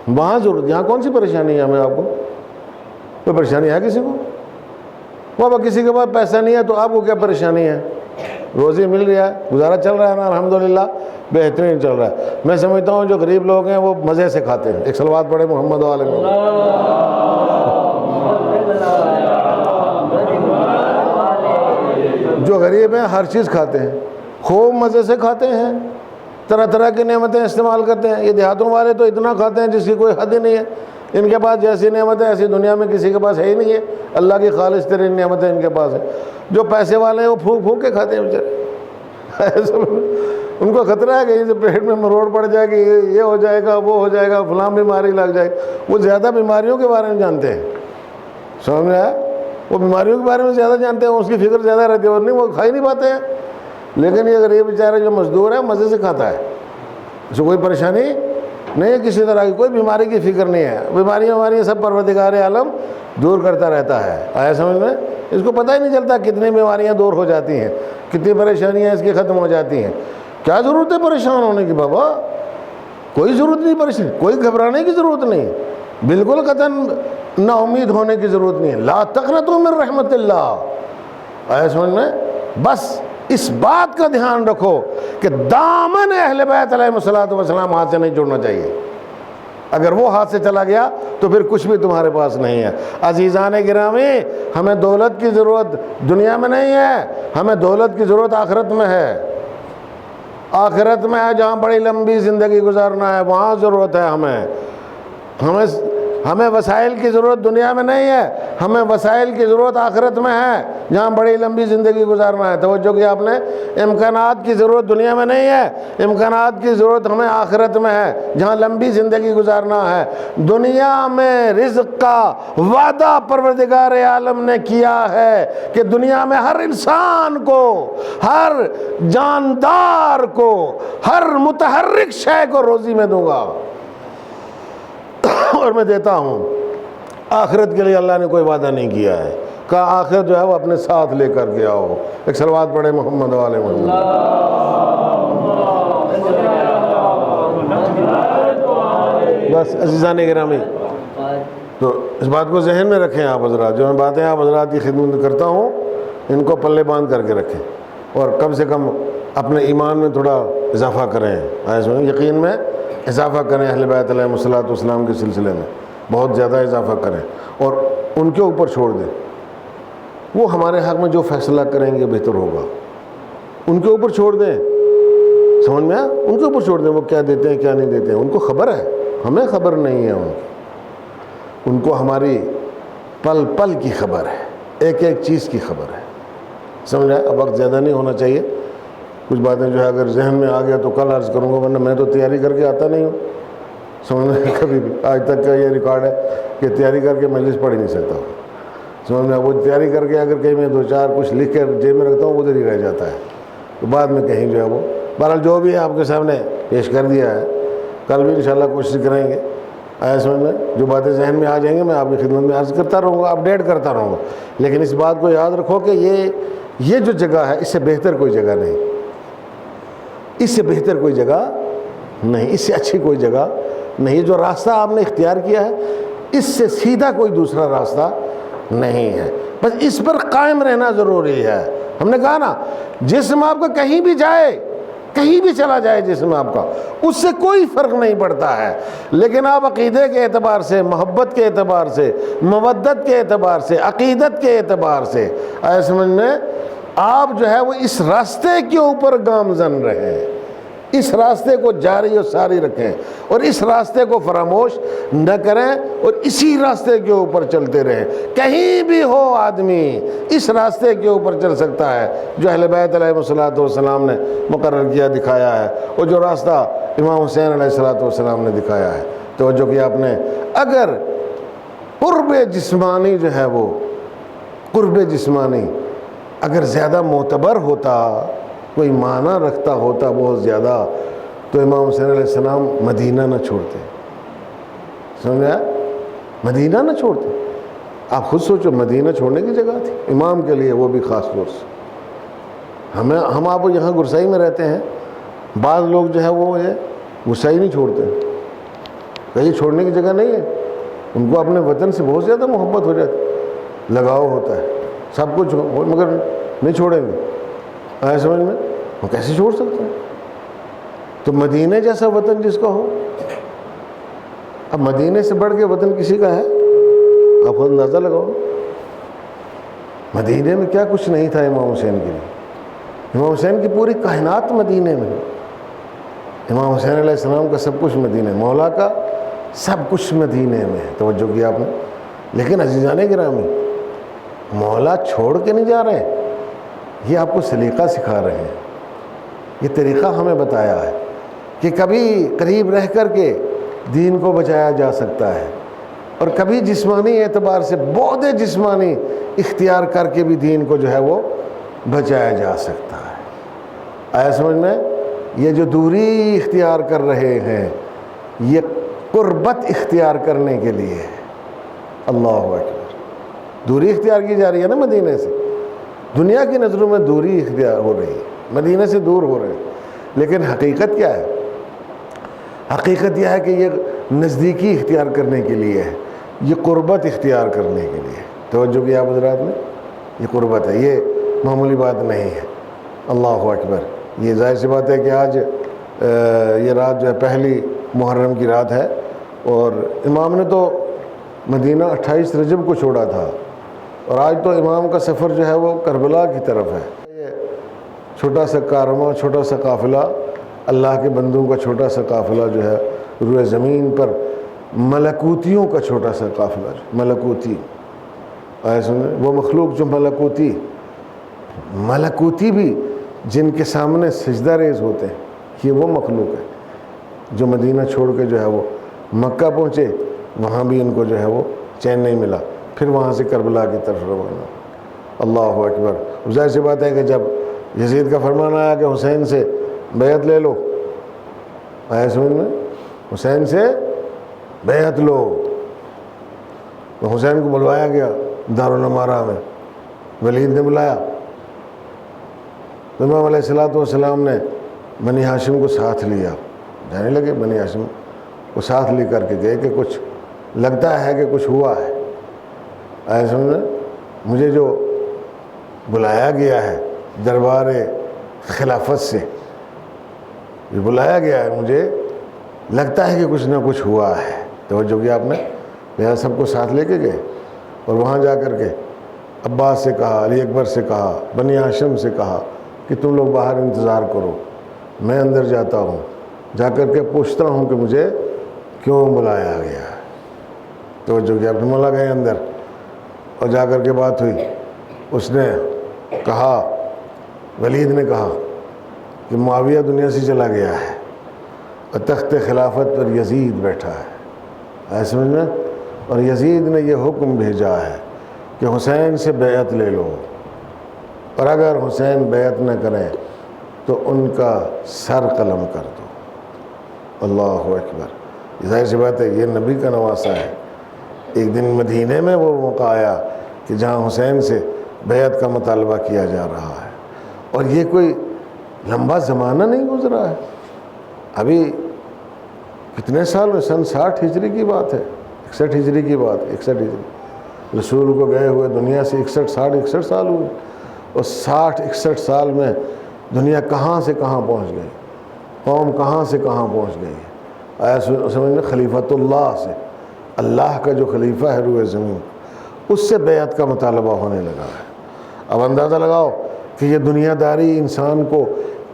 وہاں ضرورت. یہاں کون سی پریشانی ہے ہمیں؟ آپ کو کوئی پریشانی ہے کسی کو؟ بابا کسی کے پاس پیسہ نہیں ہے تو آپ کو کیا پریشانی ہے؟ روزی مل رہا ہے، گزارا چل رہا ہے نا، الحمدللہ بہترین چل رہا ہے. میں سمجھتا ہوں جو غریب لوگ ہیں وہ مزے سے کھاتے ہیں. ایک صلوات پڑھے محمد و آل محمد. جو غریب ہیں ہر چیز کھاتے ہیں، خوب مزے سے کھاتے ہیں، طرح طرح کی نعمتیں استعمال کرتے ہیں. یہ دیہاتوں والے تو اتنا کھاتے ہیں جس کی کوئی حد ہی نہیں ہے. ان کے پاس جیسی نعمتیں ایسی دنیا میں کسی کے پاس ہے ہی نہیں ہے. اللہ کی خالص ترین نعمتیں ان کے پاس ہیں. جو پیسے والے ہیں وہ پھونک پھونک کے کھاتے ہیں بیچارے. ان کو خطرہ ہے کہ کہیں سے پیٹ میں مروڑ پڑ جائے گی، یہ ہو جائے گا، وہ ہو جائے گا، فلاں بیماری لگ جائے گی. وہ زیادہ بیماریوں کے بارے میں جانتے ہیں. سمجھ میں آیا؟ وہ بیماریوں کے بارے میں زیادہ جانتے ہیں، اس کی فکر زیادہ رہتی ہے، اور نہیں وہ کھا ہی نہیں پاتے ہیں. لیکن یہ غریب بیچارے جو مزدور ہے مزے سے کھاتا ہے، اس کو کوئی پریشانی نہیں ہے، کسی طرح کی کوئی بیماری کی فکر نہیں ہے. بیماریاں سب پروردگار عالم دور کرتا رہتا ہے. آیا سمجھ میں؟ اس کو پتہ ہی نہیں چلتا کتنی بیماریاں دور ہو جاتی ہیں، کتنی پریشانیاں اس کی ختم ہو جاتی ہیں. کیا ضرورت ہے پریشان ہونے کی بابا؟ کوئی ضرورت نہیں پریشان، کوئی گھبرانے کی ضرورت نہیں. بالکل قطعاً نا امید ہونے کی ضرورت نہیں ہے. لا تقنطوا من رحمت اللہ. آیا سمجھ میں؟ بس اس بات کا دھیان رکھو کہ دامن اہل بیت علیہ الصلوۃ والسلام ہاتھ سے نہیں چھوڑنا چاہیے. اگر وہ ہاتھ سے چلا گیا تو پھر کچھ بھی تمہارے پاس نہیں ہے. عزیزان گرامی، ہمیں دولت کی ضرورت دنیا میں نہیں ہے، ہمیں دولت کی ضرورت آخرت میں ہے. آخرت میں ہے جہاں بڑی لمبی زندگی گزارنا ہے، وہاں ضرورت ہے ہمیں وسائل کی ضرورت دنیا میں نہیں ہے، ہمیں وسائل کی ضرورت آخرت میں ہے جہاں بڑی لمبی زندگی گزارنا ہے. توجہ کیا آپ نے؟ امکانات کی ضرورت دنیا میں نہیں ہے، امکانات کی ضرورت ہمیں آخرت میں ہے جہاں لمبی زندگی گزارنا ہے. دنیا میں رزق کا وعدہ پروردگار عالم نے کیا ہے کہ دنیا میں ہر انسان کو، ہر جاندار کو، ہر متحرک شے کو روزی میں دوں گا اور میں دیتا ہوں. آخرت کے لیے اللہ نے کوئی وعدہ نہیں کیا ہے. کہا آخرت جو ہے وہ اپنے ساتھ لے کر کے آؤ. ایک صلوات پڑھے محمد والے محمد. بس عزیزان گرامی، تو اس بات کو ذہن میں رکھیں آپ حضرات. جو میں باتیں آپ حضرات کی خدمت کرتا ہوں ان کو پلے باندھ کر کے رکھیں اور کم سے کم اپنے ایمان میں تھوڑا اضافہ کریں. یقین میں اضافہ کریں. اہل بیت علیہ الصلوۃ والسلام کے سلسلے میں بہت زیادہ اضافہ کریں اور ان کے اوپر چھوڑ دیں. وہ ہمارے حق میں جو فیصلہ کریں گے بہتر ہوگا. ان کے اوپر چھوڑ دیں. سمجھ میں آیا؟ ان کے اوپر چھوڑ دیں وہ کیا دیتے ہیں کیا نہیں دیتے ہیں. ان کو خبر ہے، ہمیں خبر نہیں ہے. ان کو ہماری پل پل کی خبر ہے، ایک ایک چیز کی خبر ہے. سمجھ آیا؟ اب وقت زیادہ نہیں ہونا چاہیے. کچھ باتیں جو ہے اگر ذہن میں آ گیا تو کل عرض کروں گا، ورنہ میں تو تیاری کر کے آتا نہیں ہوں. سمجھ میں؟ کبھی بھی آج تک کا یہ ریکارڈ ہے کہ تیاری کر کے مجلس پڑھ ہی نہیں سکتا ہوں. سمجھ میں؟ وہ تیاری کر کے اگر کہیں میں دو چار کچھ لکھ کے جیب میں رکھتا ہوں ادھر ہی رہ جاتا ہے، تو بعد میں کہیں جو ہے وہ. بہرحال جو بھی ہے آپ کے سامنے پیش کر دیا ہے. کل بھی انشاءاللہ کوشش کریں گے. آیا سمجھ میں؟ جو باتیں ذہن میں آ جائیں گے میں آپ کی خدمت میں عرض کرتا رہوں گا، اپڈیٹ کرتا رہوں گا. لیکن اس بات کو یاد رکھو کہ یہ جو جگہ ہے اس سے بہتر کوئی جگہ نہیں، اس سے بہتر کوئی جگہ نہیں، اس سے اچھی کوئی جگہ نہیں. جو راستہ آپ نے اختیار کیا ہے اس سے سیدھا کوئی دوسرا راستہ نہیں ہے. بس اس پر قائم رہنا ضروری ہے. ہم نے کہا نا، جسم آپ کا کہیں بھی جائے، کہیں بھی چلا جائے جسم آپ کا، اس سے کوئی فرق نہیں پڑتا ہے. لیکن آپ عقیدے کے اعتبار سے، محبت کے اعتبار سے، مودت کے اعتبار سے، عقیدت کے اعتبار سے، آئے سمجھ میں، آپ جو ہے وہ اس راستے کے اوپر گامزن رہیں، اس راستے کو جاری و ساری رکھیں اور اس راستے کو فراموش نہ کریں اور اسی راستے کے اوپر چلتے رہیں. کہیں بھی ہو آدمی اس راستے کے اوپر چل سکتا ہے جو اہل بیت علیہ الصلوۃ والسلام نے مقرر کیا، دکھایا ہے، اور جو راستہ امام حسین علیہ الصلوۃ والسلام نے دکھایا ہے. توجہ کیا آپ نے؟ اگر قرب جسمانی جو ہے وہ قرب جسمانی اگر زیادہ معتبر ہوتا، کوئی معنی رکھتا ہوتا بہت زیادہ، تو امام حسین علیہ السلام مدینہ نہ چھوڑتے. سمجھا؟ مدینہ نہ چھوڑتے. آپ خود سوچو، مدینہ چھوڑنے کی جگہ تھی امام کے لیے، وہ بھی خاص طور سے. ہم آپ یہاں گرسائی میں رہتے ہیں، بعض لوگ جو ہے وہ گرسائی نہیں چھوڑتے. کہیں چھوڑنے کی جگہ نہیں ہے. ان کو اپنے وطن سے بہت زیادہ محبت ہو جاتی، لگاؤ ہوتا ہے، سب کچھ، مگر نہیں چھوڑیں گے. آئے سمجھ میں؟ وہ کیسے چھوڑ سکتے ہیں؟ تو مدینہ جیسا وطن جس کا ہو. اب مدینے سے بڑھ کے وطن کسی کا ہے؟ آپ خود اندازہ لگاؤ. مدینے میں کیا کچھ نہیں تھا امام حسین کے لیے. امام حسین کی پوری کائنات مدینے میں. امام حسین علیہ السلام کا سب کچھ مدینے، مولا کا سب کچھ مدینے میں ہے. توجہ کیا آپ نے؟ لیکن عزیزان گرامی، مولا چھوڑ کے نہیں جا رہے، یہ آپ کو سلیقہ سکھا رہے ہیں. یہ طریقہ ہمیں بتایا ہے کہ کبھی قریب رہ کر کے دین کو بچایا جا سکتا ہے، اور کبھی جسمانی اعتبار سے بعد جسمانی اختیار کر کے بھی دین کو جو ہے وہ بچایا جا سکتا ہے. آیا سمجھ میں؟ یہ جو دوری اختیار کر رہے ہیں یہ قربت اختیار کرنے کے لیے ہے. اللہ اکبر. دوری اختیار کی جا رہی ہے نا مدینے سے. دنیا کی نظروں میں دوری اختیار ہو رہی ہے، مدینے سے دور ہو رہے ہیں. لیکن حقیقت کیا ہے؟ حقیقت یہ ہے کہ یہ نزدیکی اختیار کرنے کے لیے ہے. یہ قربت اختیار کرنے کے لیے. توجہ کیا آپ حضرات نے؟ یہ قربت ہے، یہ معمولی بات نہیں ہے. اللہ اکبر. یہ ظاہر سی بات ہے کہ آج یہ رات جو ہے پہلی محرم کی رات ہے، اور امام نے تو مدینہ 28 رجب کو چھوڑا تھا، اور آج تو امام کا سفر جو ہے وہ کربلا کی طرف ہے. یہ چھوٹا سا کارواں، چھوٹا سا قافلہ، اللہ کے بندوں کا چھوٹا سا قافلہ جو ہے روئے زمین پر ملکوتیوں کا چھوٹا سا قافلہ، ملکوتی وہ مخلوق جو ملکوتی بھی جن کے سامنے سجدہ ریز ہوتے ہیں، یہ وہ مخلوق ہے جو مدینہ چھوڑ کے جو ہے وہ مکہ پہنچے، وہاں بھی ان کو جو ہے وہ چین نہیں ملا، پھر وہاں سے کربلا کی طرف روانہ. اللہ اکبر. ظاہر سی بات ہے کہ جب یزید کا فرمان آیا کہ حسین سے بیعت لے لو، آیا سمجھ میں، حسین سے بیعت لو، تو حسین کو بلوایا گیا دارالمارہ میں، ولید نے بلایا، تو امام علیہ السلام نے بنی ہاشم کو ساتھ لیا. جانے لگے بنی ہاشم کو ساتھ لے کر کے گئے کہ کچھ لگتا ہے کہ کچھ ہوا ہے. آیا سمجھ میں، مجھے جو بلایا گیا ہے دربار خلافت سے، یہ بلایا گیا ہے، مجھے لگتا ہے کہ کچھ نہ کچھ ہوا ہے. توجہ کیا آپ نے؟ لہٰذا سب کو ساتھ لے کے گئے، اور وہاں جا کر کے عباس سے کہا، علی اکبر سے کہا، بنی ہاشم سے کہا کہ تم لوگ باہر انتظار کرو، میں اندر جاتا ہوں، جا کر کے پوچھتا ہوں کہ مجھے کیوں بلایا گیا ہے. توجہ کیا آپ نے؟ مولا گئے اندر، اور جا کر کے بات ہوئی. اس نے کہا، ولید نے کہا کہ معاویہ دنیا سے چلا گیا ہے اور تخت خلافت پر یزید بیٹھا ہے، ایسے سمجھ میں، اور یزید نے یہ حکم بھیجا ہے کہ حسین سے بیعت لے لو، اور اگر حسین بیعت نہ کریں تو ان کا سر قلم کر دو. اللہ اکبر. ظاہر سی بات ہے یہ نبی کا نواسہ ہے. ایک دن مدینے میں وہ موقع آیا کہ جہاں حسین سے بیعت کا مطالبہ کیا جا رہا ہے، اور یہ کوئی لمبا زمانہ نہیں گزرا ہے، ابھی کتنے سال میں، سن 60 ہجری کی بات ہے، 61 ہجری کی بات ہے، 61 ہجری رسول کو گئے ہوئے دنیا سے 61 سال ہوئے، اور 60-61 سال میں دنیا کہاں سے کہاں پہنچ گئی، قوم کہاں سے کہاں پہنچ گئی ہے. آیا سمجھ میں، خلیفۃ اللہ سے، اللہ کا جو خلیفہ ہے روئے زمین، اس سے بیعت کا مطالبہ ہونے لگا ہے. اب اندازہ لگاؤ کہ یہ دنیا داری انسان کو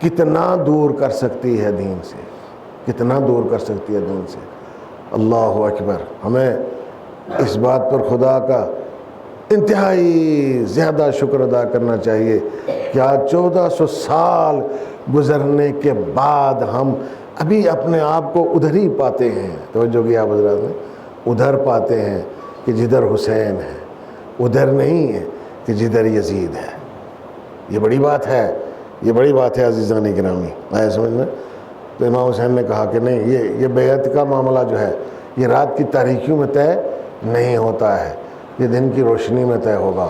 کتنا دور کر سکتی ہے دین سے، کتنا دور کر سکتی ہے دین سے. اللہ اکبر. ہمیں اس بات پر خدا کا انتہائی زیادہ شکر ادا کرنا چاہیے کہ آج 1400 سال گزرنے کے بعد ہم ابھی اپنے آپ کو ادھر ہی پاتے ہیں. توجہ کیا آپ حضرات نے؟ ادھر پاتے ہیں کہ جدھر حسین ہے، ادھر نہیں ہے کہ جدھر یزید ہے. یہ بڑی بات ہے، یہ بڑی بات ہے عزیزان گرامی. آیا سمجھ میں؟ تو امام حسین نے کہا کہ نہیں، یہ بیعت کا معاملہ جو ہے یہ رات کی تاریکیوں میں طے نہیں ہوتا ہے، یہ دن کی روشنی میں طے ہوگا.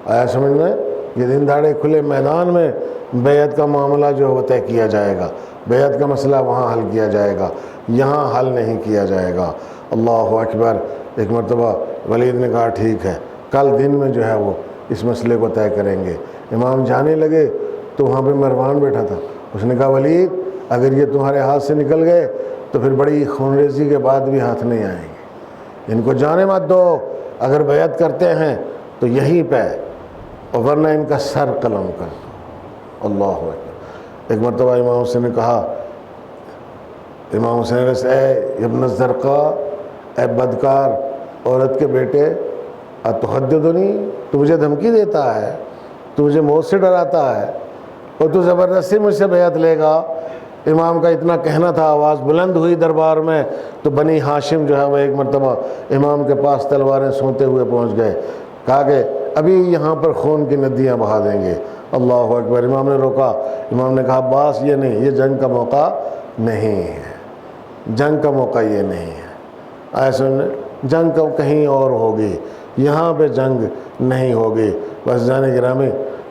آیا سمجھ میں؟ یہ دن دہاڑے کھلے میدان میں بیعت کا معاملہ جو ہے وہ طے کیا جائے گا. بیعت کا مسئلہ وہاں حل کیا جائے گا، یہاں حل نہیں کیا جائے گا. اللہ اکبر. ایک مرتبہ ولید نے کہا ٹھیک ہے، کل دن میں جو ہے وہ اس مسئلے کو طے کریں گے. امام جانے لگے تو وہاں پہ مروان بیٹھا تھا. اس نے کہا ولید، اگر یہ تمہارے ہاتھ سے نکل گئے تو پھر بڑی خونریزی کے بعد بھی ہاتھ نہیں آئیں گے، ان کو جانے مت دو. اگر بیعت کرتے ہیں تو یہیں پہ، اور ورنہ ان کا سر قلم کر دو. اللہ اکبر. ایک مرتبہ امام حسین نے کہا، امام حسین سے، اے ابن الزرقاء، اے بدکار عورت کے بیٹے، اتحدثنی، تو مجھے دھمکی دیتا ہے، تو مجھے موت سے ڈراتا ہے، اور تو زبردستی مجھ سے بیعت لے گا. امام کا اتنا کہنا تھا، آواز بلند ہوئی دربار میں، تو بنی ہاشم جو ہے وہ ایک مرتبہ امام کے پاس تلواریں سونتے ہوئے پہنچ گئے. کہا کہ ابھی یہاں پر خون کی ندیاں بہا دیں گے. اللہ اکبر. امام نے روکا. امام نے کہا عباس، یہ نہیں، یہ جنگ کا موقع نہیں ہے، جنگ کا موقع یہ نہیں ہے. ایسے جنگ کا کہیں اور ہوگی، یہاں پہ جنگ نہیں ہوگی. بس جانے گرامی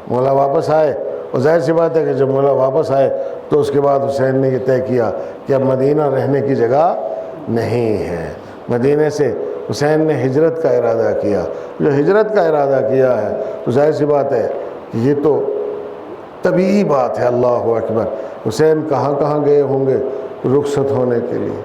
مولا واپس آئے، اور ظاہر سی بات ہے کہ جب مولا واپس آئے تو اس کے بعد حسین نے یہ طے کیا کہ اب مدینہ رہنے کی جگہ نہیں ہے، مدینے سے حسین نے ہجرت کا ارادہ کیا. جو ہجرت کا ارادہ کیا ہے تو ظاہر سی بات ہے یہ تو طبیعی بات ہے. اللہ اکبر. حسین کہاں کہاں گئے ہوں گے رخصت ہونے کے لیے.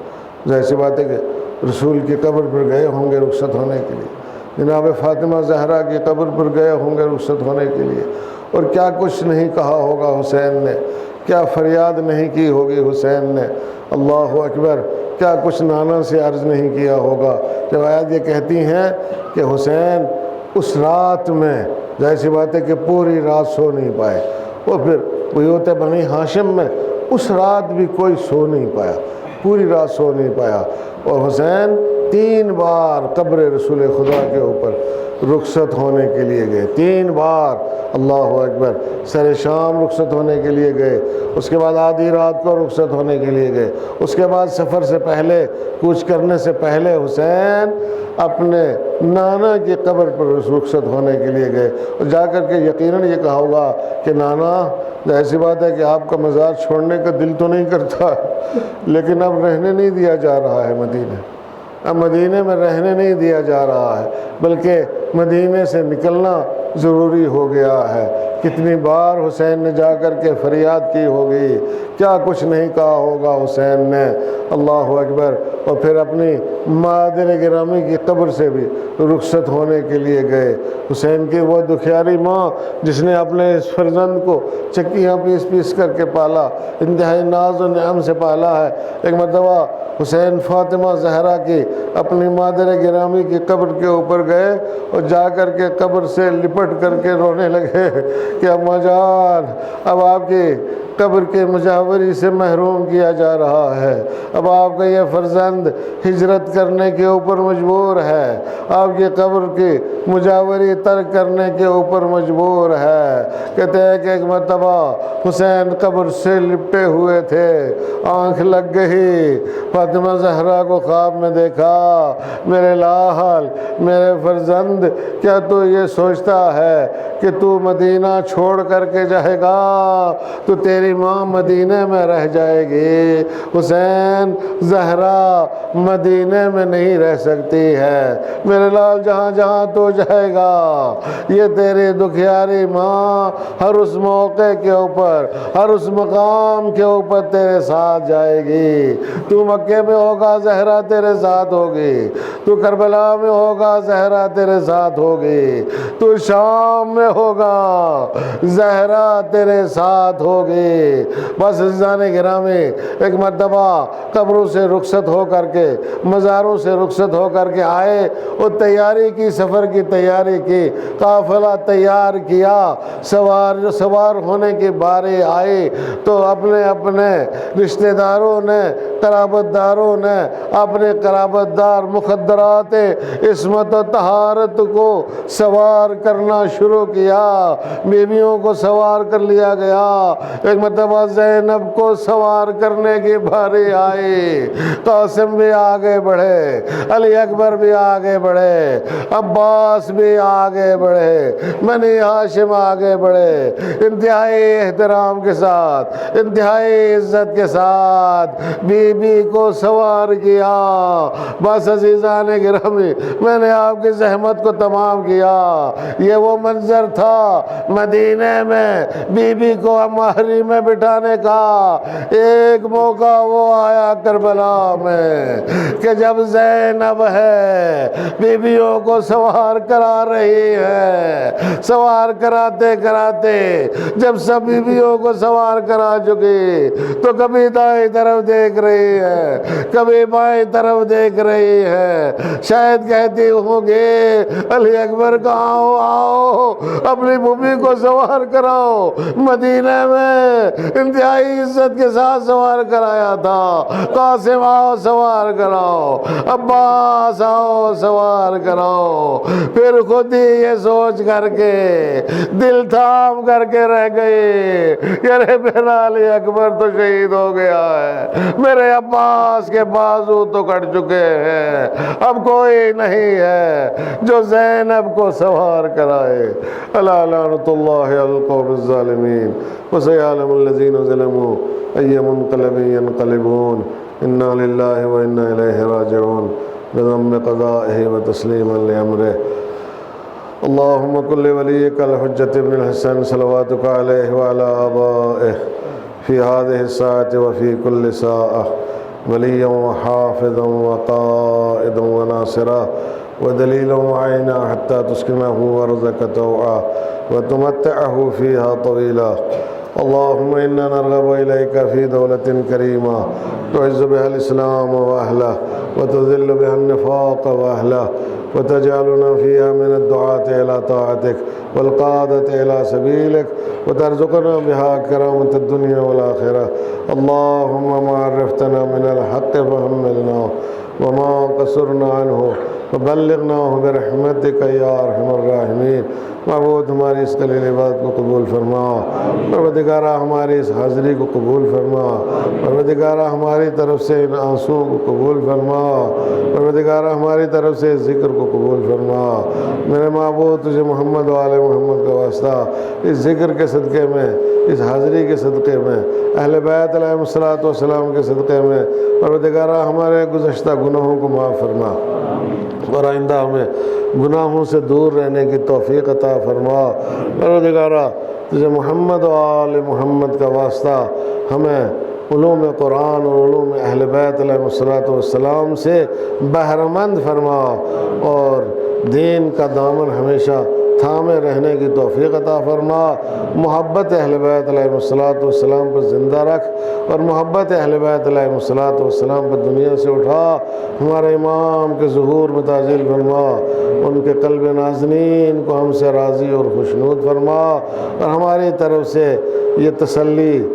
ظاہر سی بات ہے کہ رسول کی قبر پر گئے ہوں گے رخصت ہونے کے لیے. جناب فاطمہ زہرا کی قبر پر گئے ہوں گے رخصت ہونے کے لیے. اور کیا کچھ نہیں کہا ہوگا حسین نے, کیا فریاد نہیں کی ہوگی حسین نے. اللہ اکبر. کیا کچھ نانا سے عرض نہیں کیا ہوگا. جب آیات یہ کہتی ہیں کہ حسین اس رات میں ظاہر سی بات ہے کہ پوری رات سو نہیں پائے, اور پھر بیوت بنی ہاشم میں اس رات بھی کوئی سو نہیں پایا, پوری رات سو نہیں پایا. اور حسین 3 بار قبر رسول خدا کے اوپر رخصت ہونے کے لیے گئے. 3 بار. اللہ اکبر. سر شام رخصت ہونے کے لیے گئے, اس کے بعد آدھی رات کو رخصت ہونے کے لیے گئے, اس کے بعد سفر سے پہلے, کوچ کرنے سے پہلے حسین اپنے نانا کی قبر پر رخصت ہونے کے لیے گئے. اور جا کر کے یقیناً یہ کہا ہوگا کہ نانا ایسی بات ہے کہ آپ کا مزار چھوڑنے کا دل تو نہیں کرتا, لیکن اب رہنے نہیں دیا جا رہا ہے مدینے. اب مدینے میں رہنے نہیں دیا جا رہا ہے, بلکہ مدینے سے نکلنا ضروری ہو گیا ہے. کتنی بار حسین نے جا کر کے فریاد کی ہوگی, کیا کچھ نہیں کہا ہوگا حسین نے. اللہ اکبر. اور پھر اپنی مادر گرامی کی قبر سے بھی رخصت ہونے کے لیے گئے. حسین کی وہ دکھیاری ماں جس نے اپنے اس فرزند کو چکیاں پیس پیس کر کے پالا, انتہائی ناز و نعم سے پالا ہے. ایک مرتبہ حسین فاطمہ زہرا کی اپنی مادر گرامی کی قبر کے اوپر گئے اور جا کر کے قبر سے لپٹ کر کے رونے لگے کہ اماں جان اب آپ کی قبر کے مجاوری سے محروم کیا جا رہا ہے, اب آپ کا یہ فرزند ہجرت کرنے کے اوپر مجبور ہے, آپ کی قبر کی مجاوری ترک کرنے کے اوپر مجبور ہے. کہتے ہیں کہ ایک مرتبہ حسین قبر سے لپٹے ہوئے تھے, آنکھ لگ گئی, فاطمہ زہرا کو خواب میں دیکھا, میرے لاحل میرے فرزند کیا تو یہ سوچتا ہے کہ تو مدینہ چھوڑ کر کے جائے گا تو تیری ماں مدینے میں رہ جائے گی. حسین زہرا مدینے میں نہیں رہ سکتی ہے, میرے لال جہاں جہاں تو جائے گا یہ تیری دکھیاری ماں ہر اس موقع کے اوپر, ہر اس مقام کے اوپر تیرے ساتھ جائے گی. تو مکے میں ہوگا زہرا تیرے ساتھ ہوگی, تو کربلا میں ہوگا زہرا تیرے ساتھ ہوگی, تو شام میں ہوگا زہرا تیرے ساتھ ہوگی. بس عزیزان گرامی, ایک مرتبہ قبروں سے رخصت ہو کر کے, مزاروں سے رخصت ہو کر کے آئے اور تیاری کی, سفر کی تیاری کی, قافلہ تیار کیا, سوار ہونے کی باری آئی تو اپنے اپنے رشتہ داروں نے, قرابت داروں نے اپنے قرابت دار مخدرات عصمت و طہارت کو سوار کرنا شروع کیا. بیویوں کو سوار کر لیا گیا. ایک مرتبہ زینب کو سوار کرنے کی باری آئی, قاسم بھی آگے بڑھے, علی اکبر بھی آگے بڑھے, عباس بھی آگے بڑھے, بنی ہاشم آگے بڑھے, انتہائی احترام کے ساتھ, انتہائی عزت کے ساتھ بی بی کو سوار کیا. بس عزیزان گرامی, میں نے آپ کی زحمت کو تمام کیا. یہ وہ منظر تھا مدینے میں بی بی کو مہری میں بٹھانے کا. ایک موقع وہ آیا کربلا میں کہ جب زینب ہے بیویوں کو سوار کرا رہی ہے, سوار کراتے کراتے جب سب بیویوں کو سوار کرا چکی تو کبھی دائیں طرف دیکھ رہی ہے, کبھی بائیں طرف دیکھ رہی ہے. شاید کہتی ہوں گے علی اکبر کا آؤ آؤ اپنی بھومی کو سوار کراؤ, مدینہ میں انتہائی عزت کے ساتھ سوار کرایا تھا. قاسم آؤ سوار کراؤ, عباس آؤ سوار کراؤ. پھر خود ہی یہ سوچ کر کے دل تھام کر کے رہ گئی کہ ارے میرا علی اکبر تو شہید ہو گیا ہے, میرے عباس کے بازو تو کٹ چکے ہیں, اب کوئی نہیں ہے جو زینب کو سوار کرائے. الا لعنت اللہ علی القوم الظالمین وسیعلم الذین ظلموا ای منقلب ینقلبون. انا للہ و انا الیہ راجعون. بضم قضائه وتسليما لأمره. اللهم كن لوليك الحجة ابن الحسن صلواتك عليه وعلى آبائه في هذه الساعة وفي كل ساعة وليا وحافظا وقائدا وناصرا ودليلا وعينا حتى تسكنه أرضك طوعا وتمتعه فيها طويلا. اللهم إنا نرغب إليك في دولة كريمة تعز بها الإسلام وأهله وتذل بها النفاق وأهله وتجعلنا فيها من الدعاة إلى طاعتك والقادة إلى سبيلك وترزقنا بها كرامة الدنيا والآخرة. اللهم ما عرفتنا من الحق فحملنا وما قصرنا عنه فبلغناه برحمتك یا ارحم الراحمین. معبود ہماری اس قلیل عبادت کو قبول فرما. پروردگارہ ہماری اس حاضری کو قبول فرما. پروردگارہ ہماری طرف سے ان آنسوؤں کو قبول فرما. پروردگارہ ہماری طرف سے اس ذکر کو قبول فرما. میرے معبود تجھے محمد و آل محمد کا واسطہ اس ذکر کے صدقے میں، اس حاضری کے صدقے میں، اہل بیت علیہ السلام کے صدقے میں پروردگارہ ہمارے گزشتہ گناہوں کو معاف فرما اور آئندہ ہمیں گناہوں سے دور رہنے کی توفیق عطا فرما. پروردگارہ تجھے محمد و آل محمد کا واسطہ ہمیں علوم قرآن اور علوم اہل بیت علیہ السلام سے بہرمند فرما اور دین کا دامن ہمیشہ تھامے رہنے کی توفیق عطا فرما. محبت اہل بیت علیہ السلام پر زندہ رکھ اور محبت اہل بیت علیہ السلام پر دنیا سے اٹھا. ہمارے امام کے ظہور میں تعجیل فرما. ان کے قلب نازنین کو ہم سے راضی اور خوشنود فرما اور ہماری طرف سے یہ تسلی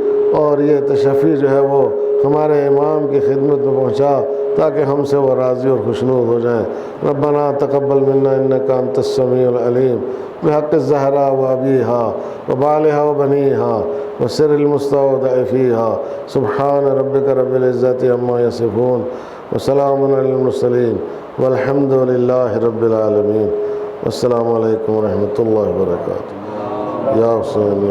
اور یہ تشفی جو ہے وہ ہمارے امام کی خدمت میں پہنچا تاکہ ہم سے وہ راضی اور خوشنود ہو جائیں. ربنا تقبل منا انک انت السمیع العلیم بحق الزہرا و ابیہا و بالہا و بنیہا و سر المستودع فیہا. سبحان ربک رب العزت عما یصفون وسلام علی المرسلین والحمد للہ رب العالمین. السلام علیکم ورحمۃ اللہ وبرکاتہ. یا حسین